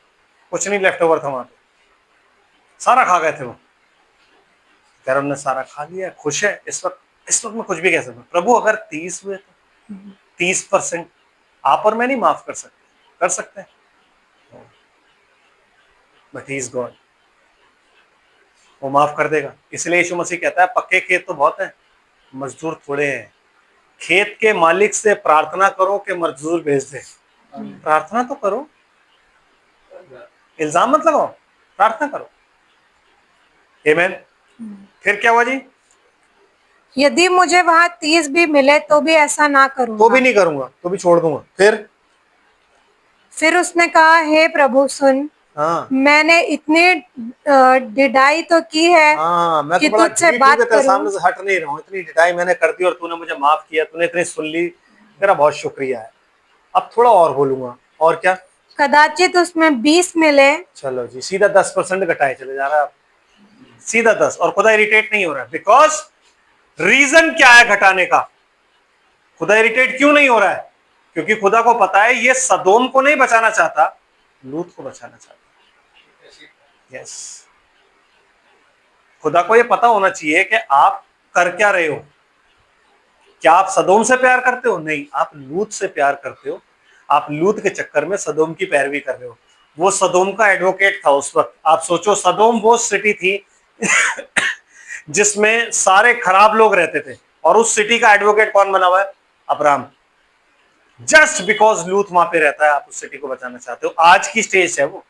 कुछ नहीं लेफ्ट ओवर था वहां पे, सारा खा गए थे वो। खैर उन्होंने सारा खा लिया, खुश है इस वक्त। इस वक्त मैं कुछ भी कह सकता हूँ, प्रभु अगर 30 हुए तो 30% आप और मैं नहीं माफ कर सकते, कर सकते हैं, बट ही इज गॉड, वो माफ कर देगा। इसलिए यीशु मसीह कहता है पक्के खेत तो बहुत हैं, मजदूर थोड़े हैं। खेत के मालिक से प्रार्थना करो कि मजदूर भेज दे। प्रार्थना तो करो, इल्जाम मत लगाओ, प्रार्थना करो। आमीन। फिर क्या हुआ जी? यदि मुझे वहां 30 भी मिले तो भी ऐसा ना करूंगा। तो भी नहीं करूंगा, तो भी छोड़ दूंगा। फिर उसने कहा हे प्रभु सुन, हाँ मैंने इतनी डिडाई तो की है मैं कि तो बड़ा तुझसे ढीठ हूं बात कि तेरे करूं। सामने से हट नहीं रहा हूं। इतनी डिटाई मैंने कर दी और तूने मुझे माफ किया, तूने इतनी सुन ली, तेरा बहुत शुक्रिया है। अब थोड़ा और बोलूंगा। और क्या? कदाचित उसमें 20 मिले। चलो जी, सीधा 10% घटाए चले जा रहा है, सीधा 10। और खुदा इरिटेट नहीं हो रहा है, बिकॉज रीजन क्या है घटाने का? खुदा इरिटेट क्यों नहीं हो रहा है? क्योंकि खुदा को पता है ये सदोम को नहीं बचाना चाहता, लूत को बचाना चाहता। यस, खुदा को ये पता होना चाहिए कि आप कर क्या रहे हो। क्या आप सदोम से प्यार करते हो? नहीं, आप लूत से प्यार करते हो। आप लूत के चक्कर में सदोम की पैरवी कर रहे हो। वो सदोम का एडवोकेट था उस वक्त। आप सोचो, सदोम वो सिटी थी जिसमें सारे खराब लोग रहते थे, और उस सिटी का एडवोकेट कौन बना हुआ है? अब्राहम। जस्ट बिकॉज लूत वहां पे रहता है, आप उस सिटी को बचाना चाहते हो। आज की स्टेज है वो,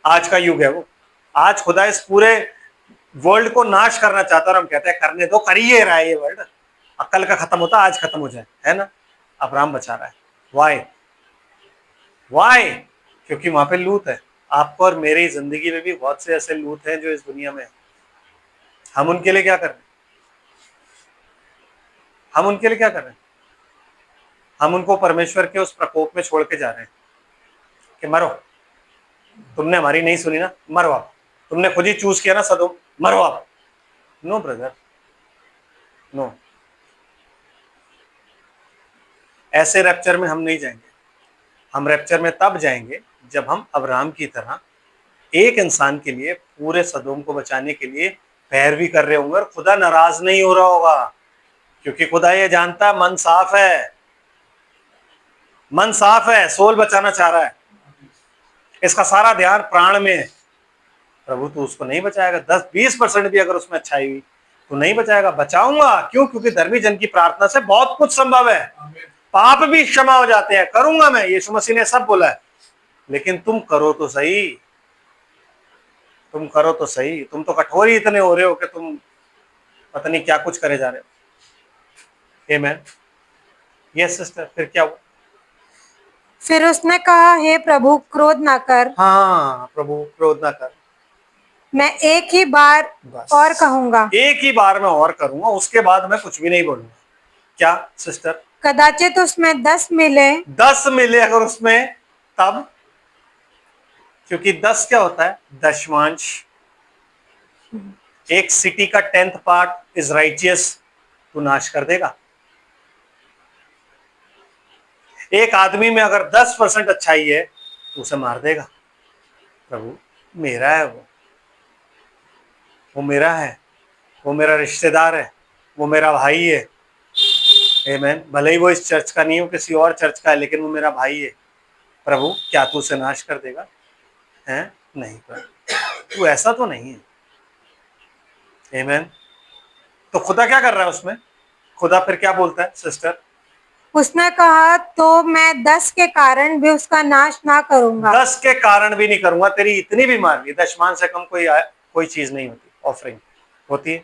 आज का युग है वो। आज खुदा इस पूरे वर्ल्ड को नाश करना चाहता है और हम कहते हैं करने दो, कर ही रहा है ये वर्ल्ड, कल का खत्म होता आज खत्म हो जाए, है ना। अब्राहम बचा रहा है। वाई वाई क्योंकि वहां पे लूत है। आपको और मेरी जिंदगी में भी बहुत से ऐसे लूत हैं जो इस दुनिया में है। हम उनके लिए क्या कर रहे हैं? हम उनके लिए क्या कर रहे हैं? हम उनको परमेश्वर के उस प्रकोप में छोड़ के जा रहे हैं कि मरो, तुमने हमारी नहीं सुनी ना, मरो आप, तुमने खुद ही चूज किया ना सदोम, मरो आप। नो ब्रदर, नो, ऐसे रैप्चर में हम नहीं जाएंगे। हम रैप्चर में तब जाएंगे जब हम अब्राहम की तरह एक इंसान के लिए, पूरे सदोम को बचाने के लिए पैरवी कर रहे होंगे और खुदा नाराज नहीं हो रहा होगा, क्योंकि खुदा ये जानता है मन साफ है, मन साफ है, सोल बचाना चाह रहा है, इसका सारा ध्यान प्राण में है। प्रभु तू उसको नहीं बचाएगा, 10-20% भी अगर उसमें अच्छाई हुई तो नहीं बचाएगा। बचाऊंगा, क्यों? क्योंकि धर्मी जन की प्रार्थना से बहुत कुछ संभव है, पाप भी क्षमा हो जाते हैं। करूंगा मैं, यीशु मसीह ने सब बोला है, लेकिन तुम करो तो सही, तुम करो तो सही। तुम तो कठोर ही इतने हो रहे हो कि तुम पता नहीं क्या कुछ करे जा रहे हो। आमेन। यस सिस्टर, फिर क्या हुआ? फिर उसने कहा, हे प्रभु क्रोध ना कर। हाँ प्रभु क्रोध ना कर, मैं एक ही बार बस और कहूंगा। एक ही बार मैं और करूंगा, उसके बाद मैं कुछ भी नहीं बोलूंगा। क्या सिस्टर? कदाचित उसमें 10 मिले। 10 मिले अगर उसमें, तब, क्योंकि 10 क्या होता है? दशमांश। एक सिटी का 10th पार्ट इज राइचियस, तू नाश कर देगा। एक आदमी में अगर 10% अच्छाई है तो उसे मार देगा। प्रभु मेरा है, वो मेरा है, वो मेरा रिश्तेदार है, वो मेरा भाई है। आमीन। भले ही वो इस चर्च का नहीं हो, किसी और चर्च का है, लेकिन वो मेरा भाई है। प्रभु क्या तू उसे नाश कर देगा? हैं? नहीं प्रभु, तू ऐसा तो नहीं है। आमीन। तो खुदा क्या कर रहा है उसमें? खुदा फिर क्या बोलता है सिस्टर? उसने कहा, तो मैं 10 के कारण भी उसका नाश ना करूंगा। 10 के कारण भी नहीं करूंगा। तेरी इतनी भी मारनी, दशमान से कम कोई चीज नहीं होती। ऑफरिंग होती है,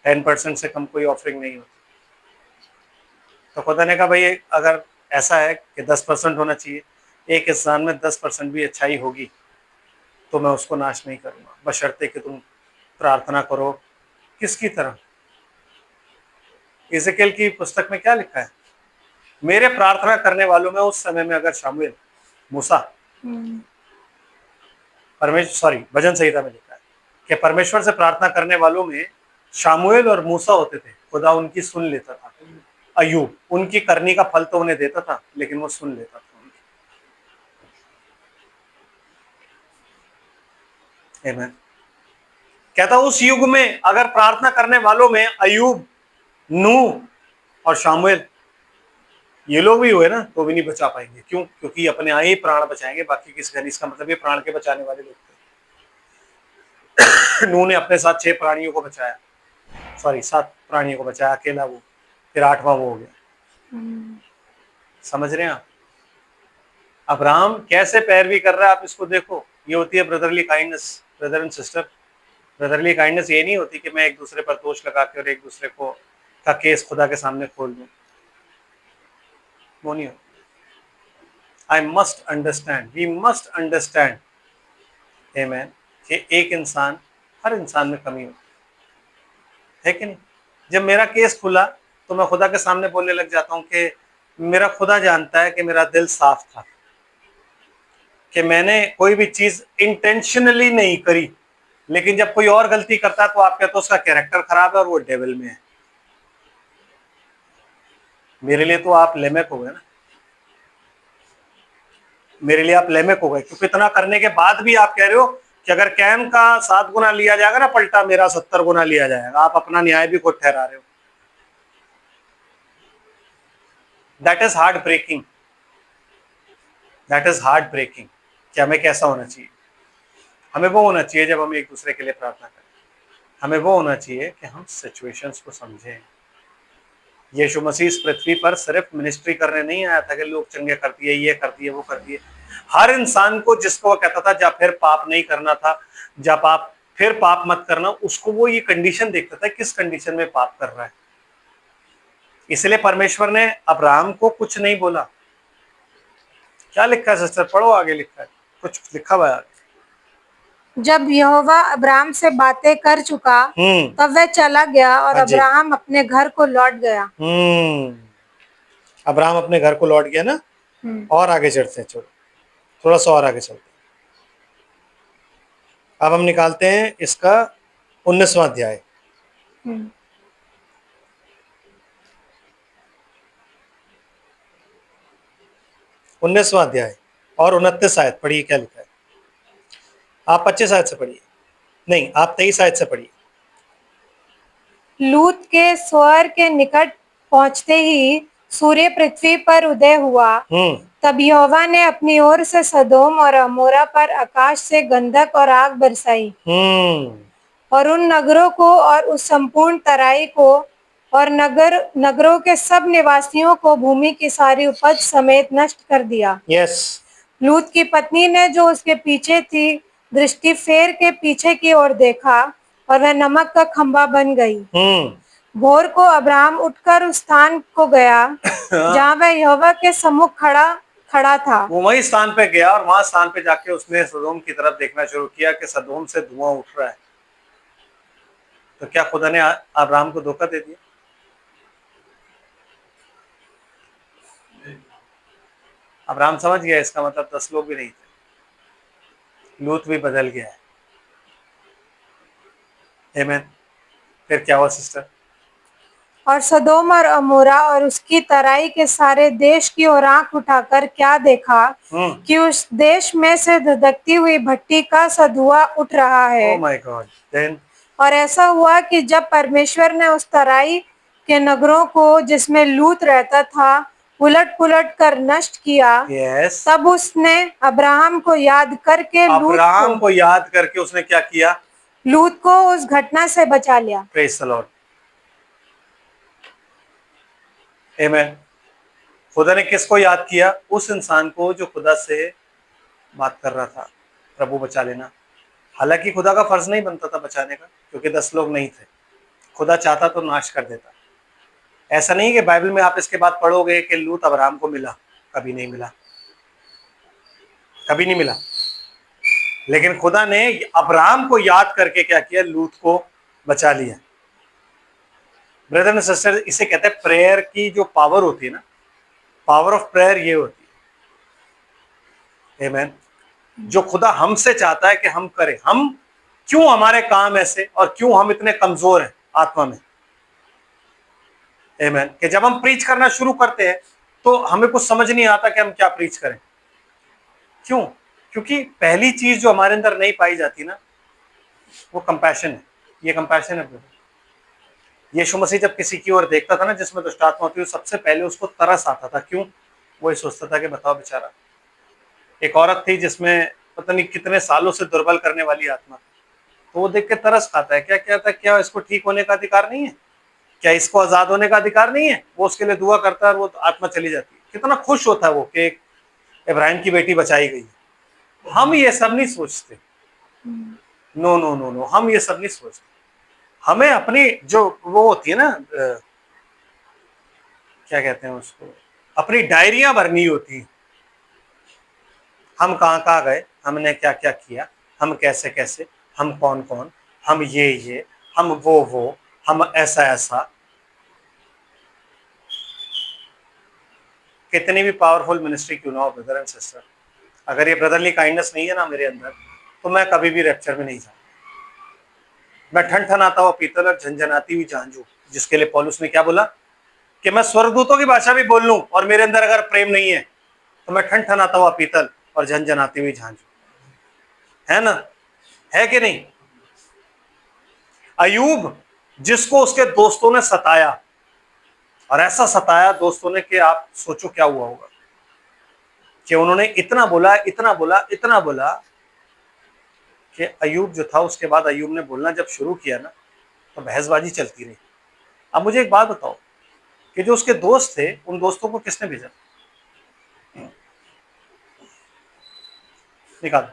10% से कम कोई ऑफरिंग नहीं होती। तो खुदा ने कहा भाई अगर ऐसा है कि 10% होना चाहिए, एक इंसान में 10% भी अच्छाई होगी तो मैं उसको नाश नहीं करूंगा, बशर्ते कि तुम प्रार्थना करो। किसकी तरह? इज़ेकियल की पुस्तक में क्या लिखा है? मेरे प्रार्थना करने वालों में उस समय में अगर शामुएल, मूसा, भजन संहिता में लिखा है कि परमेश्वर से प्रार्थना करने वालों में शामुएल और मूसा होते थे। खुदा उनकी सुन लेता था। अय्यूब, उनकी करनी का फल तो उन्हें देता था, लेकिन वो सुन लेता था उनकी। आमीन। कहता उस युग में अगर प्रार्थना करने वालों में अय्यूब, नूह और शामुएल, ये लोग भी हुए ना, तो भी नहीं बचा पाएंगे। क्यों? क्योंकि अपने आए ही प्राण बचाएंगे, बाकी किसी का। इसका मतलब ये प्राण के बचाने वाले लोग थे। नूह ने अपने साथ 6 प्राणियों को बचाया, 7 प्राणियों को बचाया अकेला वो, फिर 8वां वो हो गया। समझ रहे हैं आप? अब्राहम कैसे पैरवी कर रहा है, आप इसको देखो। ये होती है brotherly kindness. Brother and sister, brotherly kindness ये नहीं होती कि मैं एक दूसरे पर दोष लगा के और एक दूसरे को का केस खुदा के सामने खोल दूं। वो नहीं होता। I must understand, we must understand, amen, कि एक इंसान, हर इंसान में कमी होती है कि नहीं? जब मेरा केस खुला तो मैं खुदा के सामने बोलने लग जाता हूं कि मेरा खुदा जानता है कि मेरा दिल साफ था, कि मैंने कोई भी चीज इंटेंशनली नहीं करी। लेकिन जब कोई और गलती करता है तो आप कहते हो उसका कैरेक्टर खराब है और वो डेविल में है। मेरे लिए तो आप लेमेक हो गए ना, मेरे लिए आप लेमेक हो गए, क्योंकि इतना करने के बाद भी आप कह रहे हो कि अगर कैन का 7 गुना लिया जाएगा ना पलटा, मेरा 70 गुना लिया जाएगा। आप अपना न्याय भी खुद ठहरा रहे हो। That is heart breaking, that is heart breaking. कि हमें कैसा होना चाहिए? हमें वो होना चाहिए जब हम एक दूसरे के लिए प्रार्थना करें, हमें वो होना चाहिए कि हम सिचुएशंस को समझें। यीशु मसीह इस पृथ्वी पर सिर्फ मिनिस्ट्री करने नहीं आया था कि लोग चंगे कर दिए, ये कर दिए, वो कर दिए। हर इंसान को, जिसको वो कहता था जब फिर पाप नहीं करना था, जब आप फिर पाप मत करना, उसको वो ये कंडीशन देखता था किस कंडीशन में पाप कर रहा है। इसलिए परमेश्वर ने अब्राहम को कुछ नहीं बोला। क्या लिखा है सिस्टर, पढ़ो आगे, लिखा है कुछ लिखा हुआ है आगे। जब यहोवा अब्राहम से बातें कर चुका तब वह चला गया और हाँ जी। अब्राहम अपने घर को लौट गया। अब्राहम अपने घर को लौट गया ना। और आगे चढ़ते हैं, चलो थोड़ा सा और आगे चलते हैं। अब हम निकालते हैं इसका 19वां अध्याय। 19वां अध्याय और 29 आयत पढ़िए, क्या लिखा है। आप 25 आयत से पढ़िए, नहीं आप 23 आयत से पढ़िए। लूत के स्वर के निकट पहुंचते ही सूर्य पृथ्वी पर उदय हुआ। तब यहोवा ने अपनी ओर से सदोम और अमोरा पर आकाश से गंधक और आग बरसाई और उन नगरों को और उस संपूर्ण तराई को और नगरों के सब निवासियों को भूमि की सारी उपज समेत नष्ट कर दिया। लूत की पत्नी ने जो उसके पीछे थी दृष्टि फेर के पीछे की ओर देखा और वह नमक का खंभा बन गई। भोर को अब्राहम उठकर उस स्थान को गया जहाँ वह यहोवा के सम्मुख खड़ा था। वो वही स्थान पे गया और वहां स्थान पे जाके उसने सदोम की तरफ देखना शुरू किया कि सदोम से धुआं उठ रहा है। तो क्या खुदा ने अब्राहम को धोखा दे दिया? अब्राहम समझ गया इसका मतलब 10 लोग भी नहीं थे, लूत भी बदल गया है। आमीन। फिर क्या हुआ सिस्टर? और सदोम और अमोरा और उसकी तराई के सारे देश की ओर आंख उठाकर क्या देखा कि उस देश में से धधकती हुई भट्टी का सा धुआं उठ रहा है। Oh my God. देन और ऐसा हुआ कि जब परमेश्वर ने उस तराई के नगरों को जिसमें लूत रहता था उलट पुलट कर नष्ट किया, तब उसने अब्राहम को याद करके उसने क्या किया? लूत को उस घटना से बचा लिया। Praise the Lord. आमीन। खुदा ने किसको याद किया? उस इंसान को जो खुदा से बात कर रहा था, प्रभु बचा लेना। हालांकि खुदा का फर्ज नहीं बनता था बचाने का, क्योंकि 10 लोग नहीं थे। खुदा चाहता तो नाश कर देता। ऐसा नहीं कि बाइबल में आप इसके बाद पढ़ोगे कि लूत अब्राहम को मिला, कभी नहीं मिला, कभी नहीं मिला। लेकिन खुदा ने अब्राहम को याद करके क्या किया? लूत को बचा लिया। ब्रदर एंड सिस्टर, इसे कहते हैं प्रेयर की जो पावर होती है ना, पावर ऑफ प्रेयर ये होती है। आमीन। जो खुदा हमसे चाहता है कि हम करें। हम क्यों, हमारे काम ऐसे और क्यों हम इतने कमजोर हैं आत्मा में। आमीन। कि जब हम प्रीच करना शुरू करते हैं तो हमें कुछ समझ नहीं आता कि हम क्या प्रीच करें। क्यों? क्योंकि पहली चीज जो हमारे अंदर नहीं पाई जाती ना, वो कंपैशन है। ये कंपैशन है। यीशु मसीह जब किसी की ओर देखता था ना जिसमें दुष्ट आत्मा होती है, सबसे पहले उसको तरस आता था। क्यों? वो ये सोचता था कि बताओ बेचारा, एक औरत थी जिसमें पता नहीं कितने सालों से दुर्बल करने वाली आत्मा, तो वो देख के तरस खाता है। क्या कहता है? क्या इसको ठीक होने का अधिकार नहीं है? क्या इसको आजाद होने का अधिकार नहीं है? वो उसके लिए दुआ करता है और वो आत्मा चली जाती है। कितना खुश होता है वो कि इब्राहिम की बेटी बचाई गई। हम ये सब नहीं सोचते। नो नो नो नो, हम ये सब नहीं सोचते। हमें अपनी जो वो होती है ना, क्या कहते हैं उसको, अपनी डायरियां भरनी होती है। हम कहाँ गए, हमने क्या क्या किया, हम कैसे कैसे, हम कौन कौन, हम ये, हम वो, हम ऐसा ऐसा। कितनी भी पावरफुल मिनिस्ट्री क्यों ना हो ब्रदर एंड सिस्टर, अगर ये ब्रदरली काइंडनेस नहीं है ना मेरे अंदर, तो मैं कभी भी रैप्चर में नहीं जाऊंगा। मैं ठनठनाता हुआ पीतल और झंझनाती हुई झांझू, जिसके लिए पौलुस ने क्या बोला कि मैं स्वर्गदूतों की भाषा भी बोल लूं और मेरे अंदर अगर प्रेम नहीं है तो मैं ठनठनाता हुआ पीतल और झंझनाती हुई झांझू। है ना? है कि नहीं? अयूब, जिसको उसके दोस्तों ने सताया, और ऐसा सताया दोस्तों ने कि आप सोचो क्या हुआ होगा, कि उन्होंने इतना बोला इतना बोला इतना बोला कि अयूब जो था, उसके बाद अयूब ने बोलना जब शुरू किया ना, तो बहसबाजी चलती रही। अब मुझे एक बात बताओ कि जो उसके दोस्त थे, उन दोस्तों को किसने भेजा? निकालो।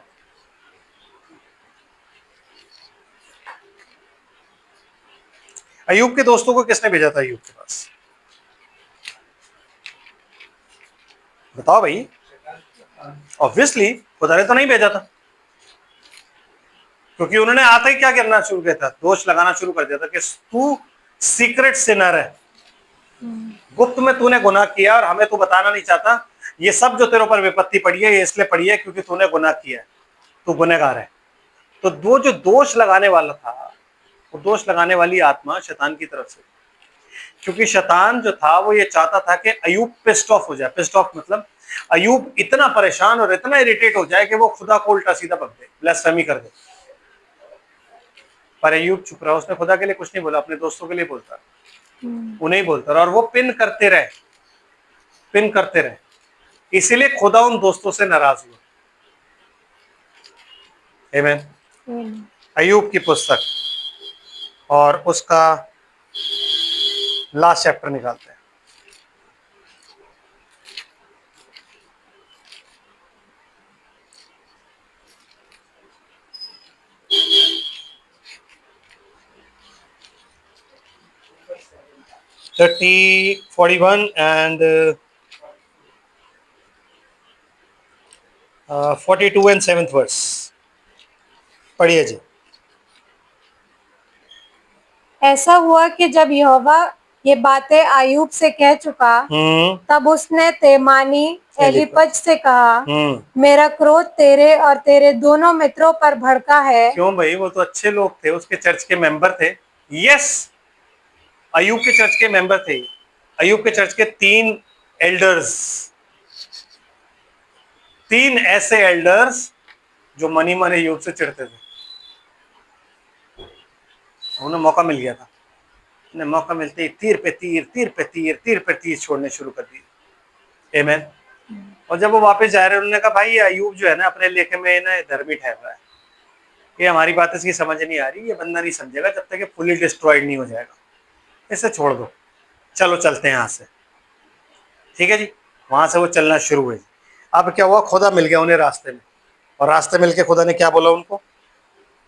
अय्यूब के दोस्तों को किसने भेजा था अय्यूब के पास? बताओ भाई। ऑब्वियसली खुदा ने तो नहीं भेजा था, क्योंकि उन्होंने आते ही क्या करना शुरू किया था, दोष लगाना शुरू कर दिया था कि तू सीक्रेट सिनर है, गुप्त में तूने गुनाह किया और हमें तू बताना नहीं चाहता। ये सब जो तेरे ऊपर विपत्ति पड़ी है ये इसलिए पड़ी है क्योंकि तूने गुनाह किया है, तू गुनहगार है। तो वो जो दोष लगाने वाला था, वो दोष लगाने वाली आत्मा शैतान की तरफ से, क्योंकि शैतान जो था वो ये चाहता था कि अय्यूब पिस्ड ऑफ हो जाए। पिस्ड ऑफ मतलब अय्यूब इतना परेशान और इतना इरिटेट हो जाए कि वो खुदा को उल्टा सीधा बक दे, ब्लास्फेमी कर दे। पर अय्यूब चुप रहा, उसने खुदा के लिए कुछ नहीं बोला, अपने दोस्तों के लिए बोलता, उन्हें ही बोलता रहा, और वो पिन करते रहे, पिन करते रहे। इसीलिए खुदा उन दोस्तों से नाराज हुआ। आमीन। अय्यूब की पुस्तक और उसका लास्ट चैप्टर निकालते हैं। Thirty 41 and 42 and 7th verse पढ़िए जी। ऐसा हुआ कि जब यहोवा ये बातें अय्यूब से कह चुका, तब उसने तेमानी एलीपज से कहा, मेरा क्रोध तेरे और तेरे दोनों मित्रों पर भड़का है। क्यों भाई? वो तो अच्छे लोग थे, उसके चर्च के मेंबर थे। यस, अय्यूब के चर्च के मेंबर थे। अय्यूब के चर्च के 3 एल्डर्स, 3 ऐसे एल्डर्स जो मनी मन अय्यूब से चिढ़ते थे। उन्हें मौका मिल गया था, उन्हें मौका मिलते ही तीर पे तीर, तीर पे तीर, तीर पे तीर छोड़ने शुरू कर दिए। आमीन। और जब वो वापस जा रहे, उन्होंने कहा भाई ये अय्यूब जो है ना अपने लेखे में ना धर्मी ठहर रहा है, ये हमारी बात इसकी समझ नहीं आ रही, ये बंदा नहीं समझेगा जब तक ये फुली डिस्ट्रॉयड नहीं हो जाएगा, इसे छोड़ दो, चलो चलते हैं यहाँ से। ठीक है जी। वहां से वो चलना शुरू हुए। अब क्या हुआ, खुदा मिल गया उन्हें रास्ते में, और रास्ते मिलके खुदा ने क्या बोला उनको,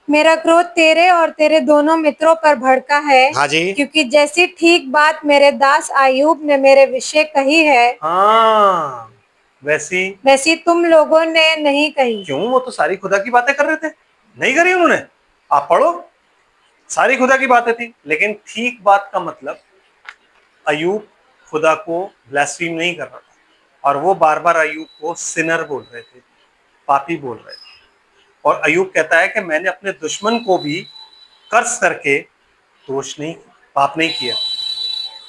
मेरा क्रोध तेरे और तेरे दोनों मित्रों पर भड़का है। हाँ जी। क्योंकि जैसी ठीक बात मेरे दास अय्यूब ने मेरे विषय कही है, हाँ वैसी तुम लोगों ने नहीं कही। क्यों? वो तो सारी खुदा की बातें कर रहे थे, नहीं करी उन्होंने। आप पढ़ो, सारी खुदा की बातें थी, लेकिन ठीक बात का मतलब अय्यूब खुदा को ब्लास्फीम नहीं कर रहा था, और वो बार बार अय्यूब को सिनर बोल रहे थे, पापी बोल रहे थे। और अय्यूब कहता है कि मैंने अपने दुश्मन को भी कर्ज करके दोष नहीं, पाप नहीं किया,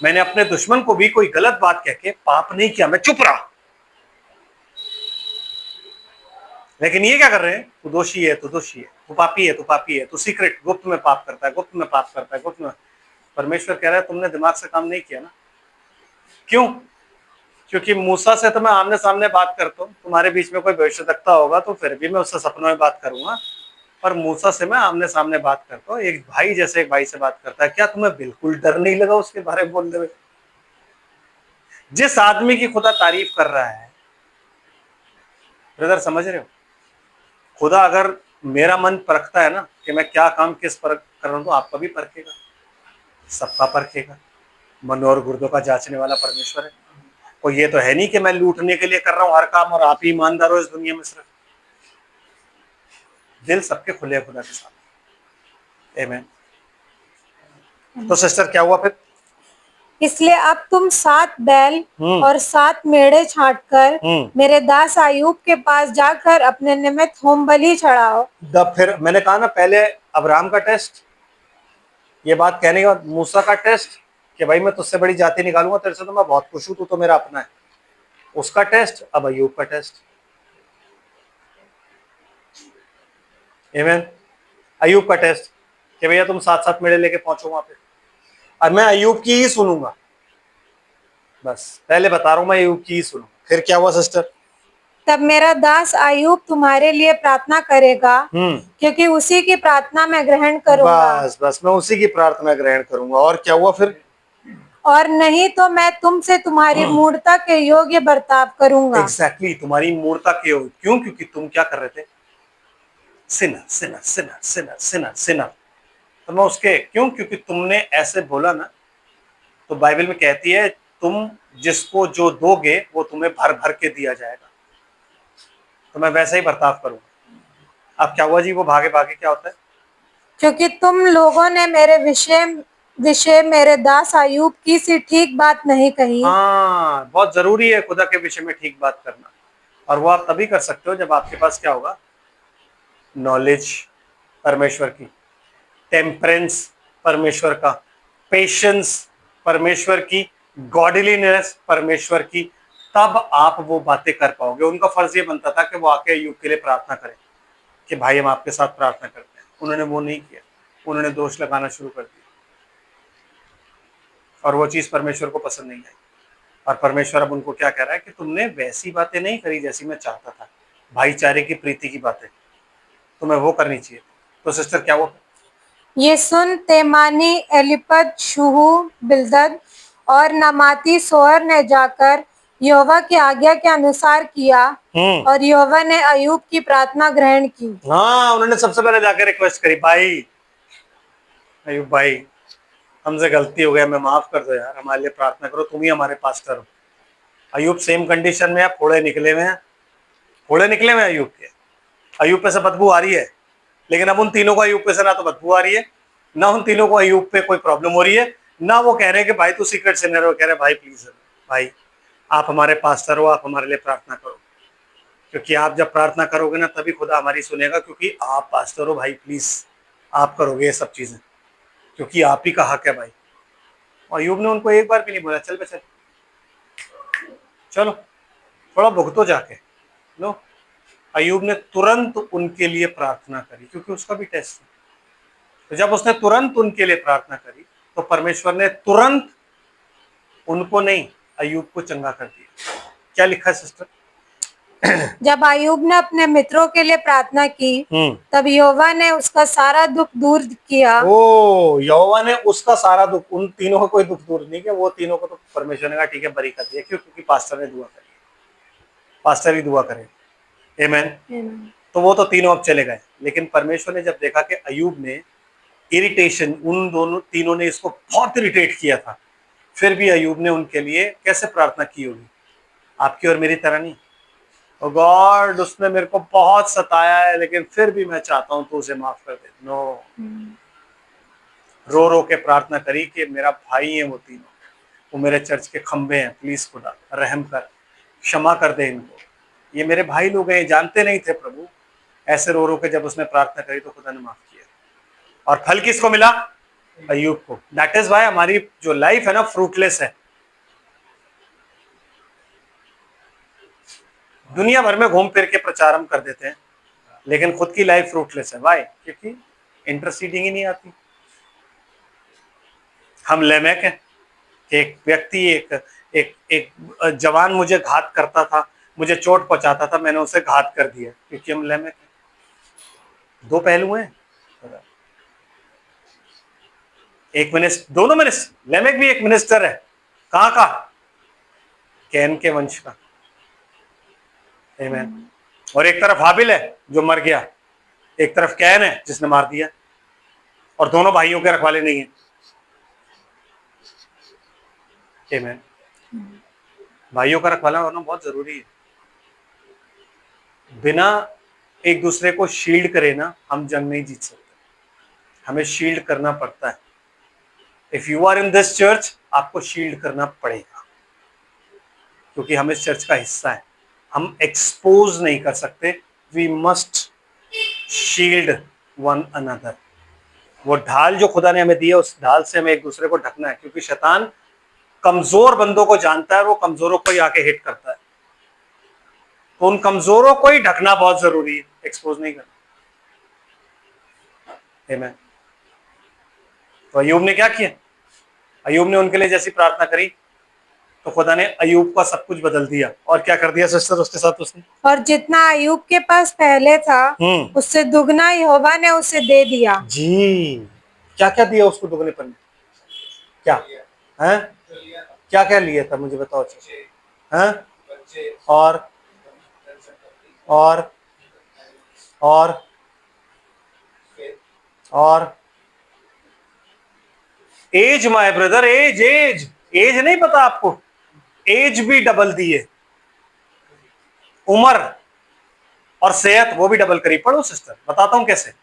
मैंने अपने दुश्मन को भी कोई गलत बात कह के पाप नहीं किया, मैं चुप रहा। लेकिन ये क्या कर रहे हैं, तू दोषी है, तू दोषी है, तू पापी है, तू पापी है, तू सीक्रेट गुप्त में पाप करता है, गुप्त में पाप करता है, गुप्त में। परमेश्वर कह रहा है तुमने दिमाग से काम नहीं किया ना। क्यों? क्योंकि मूसा से तो मैं आमने सामने बात करता हूँ, तुम्हारे बीच में कोई भविष्यवक्ता होगा तो फिर भी मैं उससे सपनों में बात करूंगा, पर मूसा से मैं आमने सामने बात करता हूँ, एक भाई जैसे एक भाई से बात करता है। क्या तुम्हें बिल्कुल डर नहीं लगा उसके बारे में बोलते हुए? जिस आदमी की खुदा तारीफ कर रहा है, ब्रदर समझ रहे हो, खुदा अगर मेरा मन परखता है ना कि मैं क्या काम किस पर कर रहा हूं, तो आपका भी परखेगा, सबका परखेगा। मन और गुर्दों का जांचने वाला परमेश्वर है। कोई ये तो है नहीं कि मैं लूटने के लिए कर रहा हूं हर काम और आप ही ईमानदार हो इस दुनिया में। सिर्फ दिल सबके खुले खुदा के साथ। आमीन। तो सिस्टर क्या हुआ फिर? इसलिए अब तुम 7 बैल और 7 मेढ़े छांटकर मेरे दास अय्यूब के पास जाकर अपने निमित्त होम बलि चढ़ाओ। फिर मैंने कहा ना पहले अब्राहम का टेस्ट, ये बात कहने के बाद मूसा का टेस्ट कि भाई मैं तुझसे बड़ी जाति निकालूंगा, तेरे से तो मैं बहुत खुश हूं, तू तो मेरा अपना है, उसका टेस्ट। अब अय्यूब का टेस्ट। आमीन। अय्यूब का टेस्ट कि भैया तुम 7-7 मेढ़े लेके पहुंचो वहां पे, और मैं अय्यूब की ही सुनूंगा, बस पहले बता रहा हूं, मैं अय्यूब की ही सुनूंगा। फिर क्या हुआ सिस्टर? तब मेरा दास अय्यूब तुम्हारे लिए प्रार्थना करेगा, क्योंकि उसी की प्रार्थना मैं ग्रहण करूंगा। बस मैं उसी की प्रार्थना ग्रहण करूंगा। और क्या हुआ फिर? और नहीं तो मैं तुमसे तुम्हारी मूर्खता के योग्य बर्ताव करूंगा। एग्जैक्टली, तुम्हारी मूर्खता के योग्य। क्यों? क्योंकि तुम क्या कर रहे थे? Sinner Sinner Sinner Sinner Sinner Sinner. तो मैं उसके क्यों, क्योंकि तुमने ऐसे बोला ना, तो बाइबल में कहती है तुम जिसको जो दोगे वो तुम्हें भर भर के दिया जाएगा, तो मैं वैसा ही बर्ताव करूंगा। अब क्या हुआ जी, वो भागे भागे क्या होता है, क्योंकि तुम लोगों ने मेरे विषय विषय मेरे दास अय्यूब की सी ठीक बात नहीं कही। हाँ, बहुत जरूरी है खुदा के विषय में ठीक बात करना, और वो आप तभी कर सकते हो जब आपके पास क्या होगा, नॉलेज परमेश्वर की, टेम्परेंस परमेश्वर का, पेशेंस परमेश्वर की, गॉडलीनेस परमेश्वर की, तब आप वो बातें कर पाओगे। उनका फर्ज ये बनता था कि वो आके अय्यूब के लिए प्रार्थना करें कि भाई हम आपके साथ प्रार्थना करते हैं, उन्होंने वो नहीं किया, उन्होंने दोष लगाना शुरू कर दिया, और वो चीज परमेश्वर को पसंद नहीं आई। और परमेश्वर अब उनको क्या कह रहा है कि तुमने वैसी बातें नहीं करी जैसी मैं चाहता था, भाईचारे की, प्रीति की बातें तुम्हें वो करनी चाहिए। तो सिस्टर क्या वो, ये सुन तेमानी, एलिपद, शूहू, बिल्दद और नमाती सोअर ने जाकर यहोवा की आज्ञा के अनुसार किया, और यहोवा ने अय्यूब की प्रार्थना ग्रहण की। हाँ, उन्होंने सबसे पहले जाकर रिक्वेस्ट करी, भाई अय्यूब भाई हमसे गलती हो गया, हमें माफ कर दो यार, हमारे लिए प्रार्थना करो, तुम ही हमारे पास्टर हो। अय्यूब सेम कंडीशन में है, फोड़े निकले हुए हैं, फोड़े निकले हुए हैं अय्यूब के, अय्यूब पे से बदबू आ रही है, लेकिन अब उन तीनों को अय्यूब पे से ना तो बदबू आ रही है, ना उन तीनों को अय्यूब पे कोई प्रॉब्लम हो रही है, ना वो कह रहे हैं कि भाई तू सीक्रेट सिनर हो, कह रहे भाई प्लीज भाई आप हमारे पास्टर हो, आप हमारे लिए प्रार्थना करो, क्योंकि आप जब प्रार्थना करोगे ना तभी खुदा हमारी सुनेगा, क्योंकि आप पास्टर हो भाई, प्लीज आप करोगे ये सब चीजें, क्योंकि आप ही का हक है भाई। और अय्यूब ने उनको एक बार भी नहीं बोला चल बे चल, चलो थोड़ा भुगतो जाके लो। अय्यूब ने तुरंत उनके लिए प्रार्थना करी, क्योंकि उसका भी टेस्ट था। तो जब उसने तुरंत उनके लिए प्रार्थना करी तो परमेश्वर ने तुरंत उनको नहीं, अय्यूब को चंगा कर दिया। क्या लिखा है सिस्टर, जब अय्यूब ने अपने मित्रों के लिए प्रार्थना की, तब यहोवा ने उसका सारा दुख दूर किया। ओ, यहोवा ने उसका सारा दुख, उन तीनों का कोई दुख दूर नहीं किया, वो तीनों को तो परमेश्वर ने कहा ठीक है बरी कर दिया, क्यों, क्योंकि पास्टर ने दुआ करी, पास्टर ही दुआ करे, आमेन। तो वो तो तीनों अब चले गए, लेकिन परमेश्वर ने जब देखा कि अय्यूब ने इरिटेशन, उन दोनों तीनों ने इसको बहुत इरिटेट किया था, फिर भी अय्यूब ने उनके लिए कैसे प्रार्थना की होगी, आपकी और मेरी तरह नहीं, ओ गॉड उसने मेरे को बहुत सताया है लेकिन फिर भी मैं चाहता हूं तो उसे माफ कर दे, नो, रो रो के प्रार्थना करी कि मेरा भाई है वो तीनों, वो मेरे चर्च के खंबे हैं, प्लीज खुदा रहम कर, क्षमा कर दे इनको, ये मेरे भाई लोग हैं, जानते नहीं थे प्रभु। ऐसे रो रो के जब उसने प्रार्थना करी तो खुदा ने माफ किया, और फल किसको मिला, अय्यूब को। दैट इज वाई हमारी जो लाइफ है ना फ्रूटलेस है, दुनिया भर में घूम फिर के प्रचार हम कर देते हैं लेकिन खुद की लाइफ फ्रूटलेस है। वाई, क्योंकि इंटरसीडिंग ही नहीं आती। हम लेमेक हैं, एक व्यक्ति, एक एक जवान मुझे घात करता था, मुझे चोट पहुंचाता था, मैंने उसे घात कर दिया, क्योंकि हम लेमेक हैं। दो पहलू हैं, एक मिनिस्टर, दोनों मिनिस्टर, लेमेक भी एक मिनिस्टर है, कहाँ का, कैन के वंश का, आमीन। और एक तरफ हाबिल है जो मर गया, एक तरफ कैन है जिसने मार दिया, और दोनों भाइयों के रखवाले नहीं है, आमीन। भाइयों का रखवाला होना बहुत जरूरी है, बिना एक दूसरे को शील्ड करे ना हम जंग नहीं जीत सकते, हमें शील्ड करना पड़ता है। If you are in this church आपको शील्ड करना पड़ेगा, क्योंकि हम इस चर्च का हिस्सा है, हम एक्सपोज नहीं कर सकते, we must shield one another. वो ढाल जो खुदा ने हमें दी है उस ढाल से हमें एक दूसरे को ढकना है, क्योंकि शैतान कमजोर बंदों को जानता है, वो कमजोरों को ही आके हिट करता है, तो उन कमजोरों को ही ढकना बहुत जरूरी है, एक्सपोज नहीं करना, आमीन। तो अय्यूब ने क्या किया, अय्यूब ने उनके लिए जैसी प्रार्थना करी तो खुदा ने अय्यूब का सब कुछ बदल दिया, और क्या कर दिया सिस्टर उसके साथ उसने, और जितना अय्यूब के पास पहले था उससे दुगना यहोवा ने उसे दे दिया। जी, क्या क्या दिया उसको दुगने पर, क्या है, क्या क्या लिया था मुझे बताओ, हैं, और और और और as my brother, as as as नहीं पता आपको, एज भी डबल दी है, उम्र और सेहत वो भी डबल करी। पढ़ो सिस्टर, बताता हूं कैसे।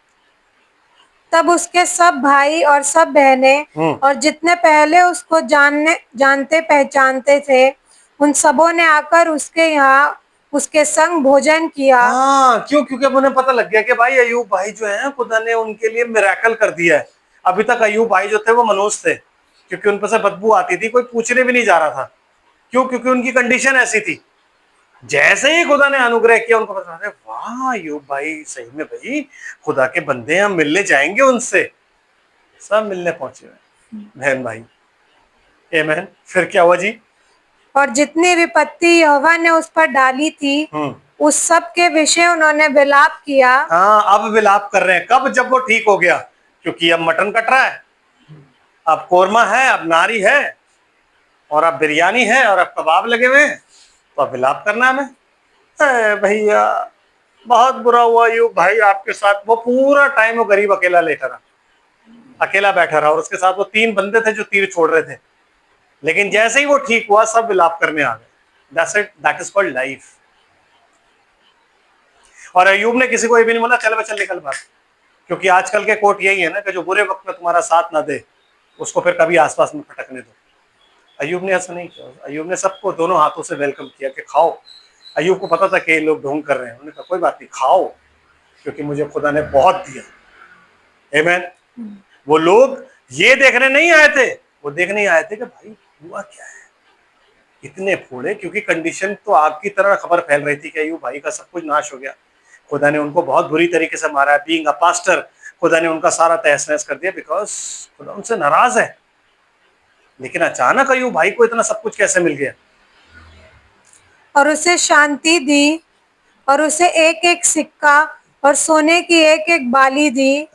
तब उसके सब भाई और सब बहनें और जितने पहले उसको जानते पहचानते थे, उन सबों ने आकर उसके यहाँ उसके संग भोजन किया। हाँ, क्यों? क्योंकि अब उन्हें पता लग गया कि भाई अयूब भाई जो है खुदा ने उनके लिए मिरेकल कर दिया है। अभी तक अयूब भाई जो थे वो मनोज थे, क्योंकि उन पर से बदबू आती थी, कोई पूछने भी नहीं जा रहा था। क्यों? क्योंकि उनकी कंडीशन ऐसी थी। जैसे ही खुदा ने अनुग्रह किया, उनको पता लगा, वाह अयूब भाई सही में भाई खुदा के बंदे, हम मिलने जाएंगे उनसे। सब मिलने पहुंचे हुए बहन भाई। आमीन। फिर क्या हुआ जी? और जितनी विपत्ति यहोवा ने उस पर डाली थी, उस सब के विषय उन्होंने विलाप किया। हाँ, अब विलाप कर रहे हैं। कब? जब वो ठीक हो गया, क्योंकि अब मटन कट रहा है, अब कोरमा है, अब नारी है, और अब बिरयानी है, और अब कबाब लगे हुए हैं, तो अब विलाप करना है हमें। भैया बहुत बुरा हुआ अयूब भाई आपके साथ। वो पूरा टाइम वो गरीब अकेला लेटा रहा, अकेला बैठा रहा, और उसके साथ वो 3 बंदे थे जो तीर छोड़ रहे थे। लेकिन जैसे ही वो ठीक हुआ, सब विलाप करने आ गए। That's it, that is called life. और अयूब ने किसी को ये भी नहीं बोला चल बे चल निकल बाहर, क्योंकि आजकल के कोट यही है ना कि जो बुरे वक्त में तुम्हारा साथ ना दे उसको फिर कभी आसपास में फटकने दो। अयूब ने ऐसा नहीं किया। अयूब ने सबको दोनों हाथों से वेलकम किया कि खाओ। अयूब को पता था कि ये लोग ढोंग कर रहे हैं, उन्होंने कहा कोई बात नहीं, खाओ, क्योंकि मुझे खुदा ने बहुत दिया। आमीन। वो लोग ये देखने नहीं आए थे, वो देखने आए थे कि भाई हुआ क्या है, इतने फोड़े, क्योंकि कंडीशन तो आग की तरह खबर फैल रही थी कि अयूब भाई का सब कुछ नाश हो गया। खुदा ने उनको बहुत बुरी तरीके से मारा है। बीइंग अ पास्टर, खुदा ने उनका सारा तहस नहस कर दिया, बिकॉज खुदा उनसे नाराज है। लेकिन अचानक अयूब भाई को इतना सब कुछ कैसे मिल गया? और उसे शांति दी, और उसे एक एक सिक्का और सोने की एक एक बाली दी।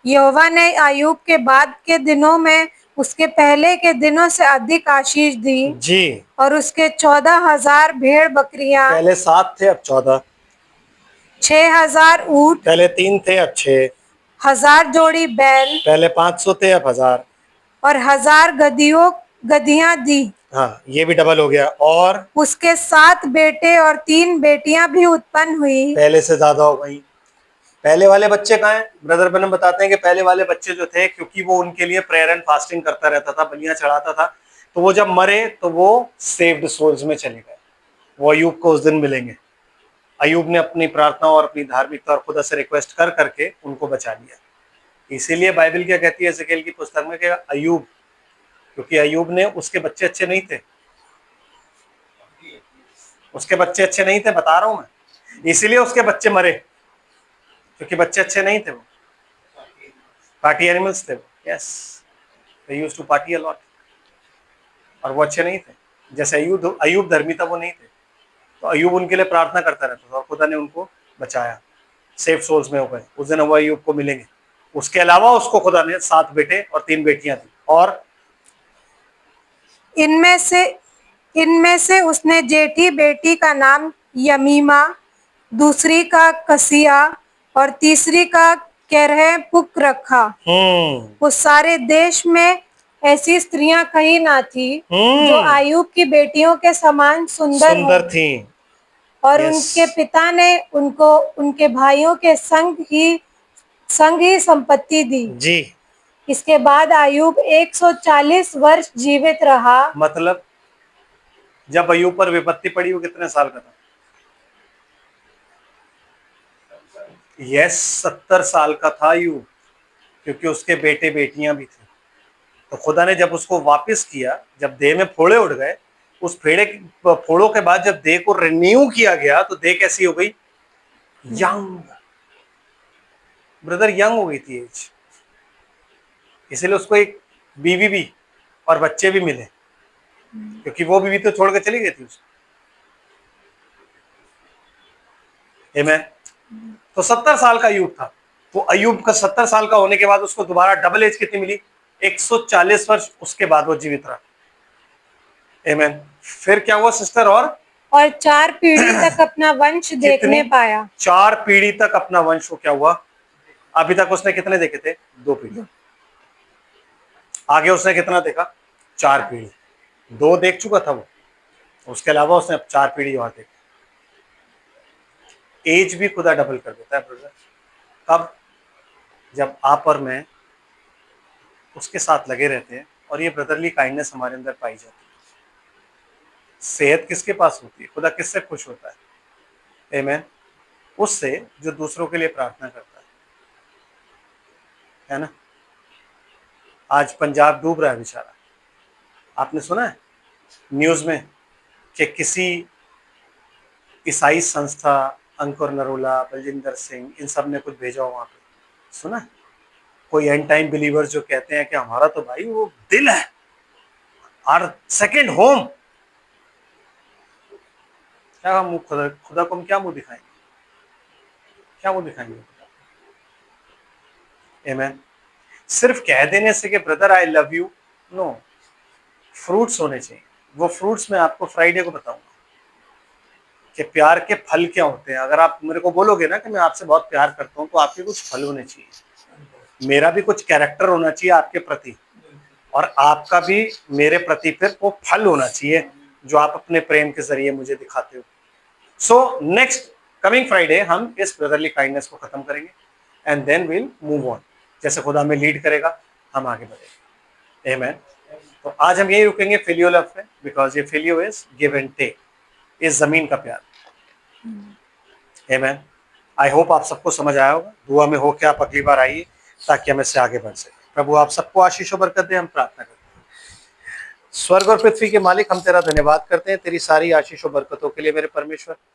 यहोवा ने अयूब के बाद के दिनों में उसके पहले के दिनों से अधिक आशीष दी जी। और उसके 14,000 भेड़ बकरियां, पहले 7 थे अब 14, 6,000 ऊंट, पहले 3 थे अब 6, 1,000 जोड़ी बैल, पहले 500 थे अब 1000, और 1,000 गधियां दी। हाँ ये भी डबल हो गया। और उसके 7 बेटे और 3 बेटियां भी उत्पन्न हुई। पहले से ज्यादा हो गई। पहले वाले बच्चे कहाँ हैं? ब्रदर बनम बताते हैं कि पहले वाले बच्चे जो थे, क्योंकि वो उनके लिए प्रेयर एंड फास्टिंग करता रहता था, बलियां चढ़ाता था, तो वो जब मरे तो वो सेव्ड सोल्स में चले गए। वो अयूब को उस दिन मिलेंगे। अयूब ने अपनी प्रार्थना और अपनी धार्मिकता और खुदा से रिक्वेस्ट कर करके उनको बचा लिया। इसीलिए बाइबल क्या कहती है एजेकिएल की पुस्तक में कि अयूब, क्योंकि अयूब ने, उसके बच्चे अच्छे नहीं थे, उसके बच्चे अच्छे नहीं थे, बता रहा हूं मैं, इसीलिए उसके बच्चे मरे, क्योंकि बच्चे अच्छे नहीं थे। वो पार्टी एनिमल्स थे। Yes, they used to party a lot, और वो अच्छे नहीं थे। जैसे अयूब धर्मी था, वो नहीं थे। तो अयूब उनके लिए प्रार्थना करता रहता था और खुदा ने उनको बचाया, सेफ सोल्स में हो गए। उस दिन वो अयूब को मिलेंगे। उसके अलावा उसको खुदा ने 7 बेटे और 3 बेटियां दी। और इनमें से उसने जेठी बेटी का नाम यमीमा, दूसरी का कसिया और तीसरी का केरहपुक रखा। उस सारे देश में ऐसी स्त्रियां कहीं ना थी जो अयूब की बेटियों के समान सुंदर थी। और उनके पिता ने उनको उनके भाइयों के संग ही संपत्ति दी जी। इसके बाद अयूब 140 वर्ष जीवित रहा। मतलब जब अयूब पर विपत्ति पड़ी वो कितने साल का था? यस, 70 साल का था अयूब, क्योंकि उसके बेटे बेटियां भी थे। तो खुदा ने जब उसको वापस किया, जब देह में फोड़े उड़ गए, उस फोड़ों के बाद जब देह को रिन्यू किया गया, तो देह कैसी हो गई? यंग। ब्रदर यंग हो गई थी एज, इसीलिए उसको एक बीवी भी और बच्चे भी मिले, क्योंकि वो बीवी तो छोड़ के चली गई थी उसको। आमीन। तो 70 साल का अयूब था। तो अयूब का 70 साल का होने के बाद उसको दोबारा डबल एज कितनी मिली? 140 वर्ष उसके बाद वो जीवित रहा। आमीन। फिर क्या हुआ सिस्टर? और 4 पीढ़ी तक अपना वंश देखने पाया। 4 पीढ़ी तक अपना वंश को क्या हुआ? अभी तक उसने कितने देखे थे? 2 पीढ़ी। आगे उसने कितना देखा? 4 पीढ़ी। 2 देख चुका था वो, उसके अलावा उसने अब 4 पीढ़ी और देखी। एज भी खुदा डबल कर देता है ब्रदर। कब? जब आप और मैं उसके साथ लगे रहते हैं और ये ब्रदरली काइंडनेस हमारे अंदर पाई जाती है। सेहत किसके पास होती है? खुदा किससे खुश होता है? आमीन। उससे जो दूसरों के लिए प्रार्थना करता है ना। आज पंजाब डूब रहा है बेचारा, आपने सुना है न्यूज में कि किसी ईसाई संस्था, अंकुर नरोला, बलजिंदर सिंह, इन सब ने कुछ भेजा हो वहां पे, सुना है? कोई एंड टाइम बिलीवर्स जो कहते हैं कि हमारा तो भाई वो दिल है, आवर सेकंड होम। क्या मुंह खुदा को हम क्या मुंह दिखाएंगे? क्या मुंह दिखाएंगे? आमीन। सिर्फ कह देने से कि brother I love you, no, fruits होने चाहिए। वो फ्रूट्स मैं आपको फ्राइडे को बताऊंगा कि प्यार के फल क्या होते हैं। अगर आप मेरे को बोलोगे ना कि मैं आपसे बहुत प्यार करता हूं, तो आपके कुछ फल होने चाहिए, मेरा भी कुछ कैरेक्टर होना चाहिए आपके प्रति, और आपका भी मेरे प्रति फिर वो फल होना चाहिए जो आप अपने प्रेम के जरिए मुझे दिखाते हो। सो नेक्स्ट कमिंग फ्राइडे हम इस ब्रदरली काइंडनेस को खत्म करेंगे and then will move on. जैसे खुदा में लीड करेगा हम आगे बढ़ेंगे। आमीन। तो आज हम यही रुकेंगे फिलियो लव में, बिकॉज ये फिलियो इज गिव एंड टेक, इस जमीन का प्यार। आमीन। आई होप आप सबको समझ आया होगा। दुआ में हो के आप अगली बार आइए ताकि हम इससे आगे बढ़ सकें। प्रभु आप सबको आशीष और बरकत दे। हम प्रार्थना करते हैं। स्वर्ग और पृथ्वी के मालिक, हम तेरा धन्यवाद करते हैं तेरी सारी आशीष और बरकतों के लिए मेरे परमेश्वर।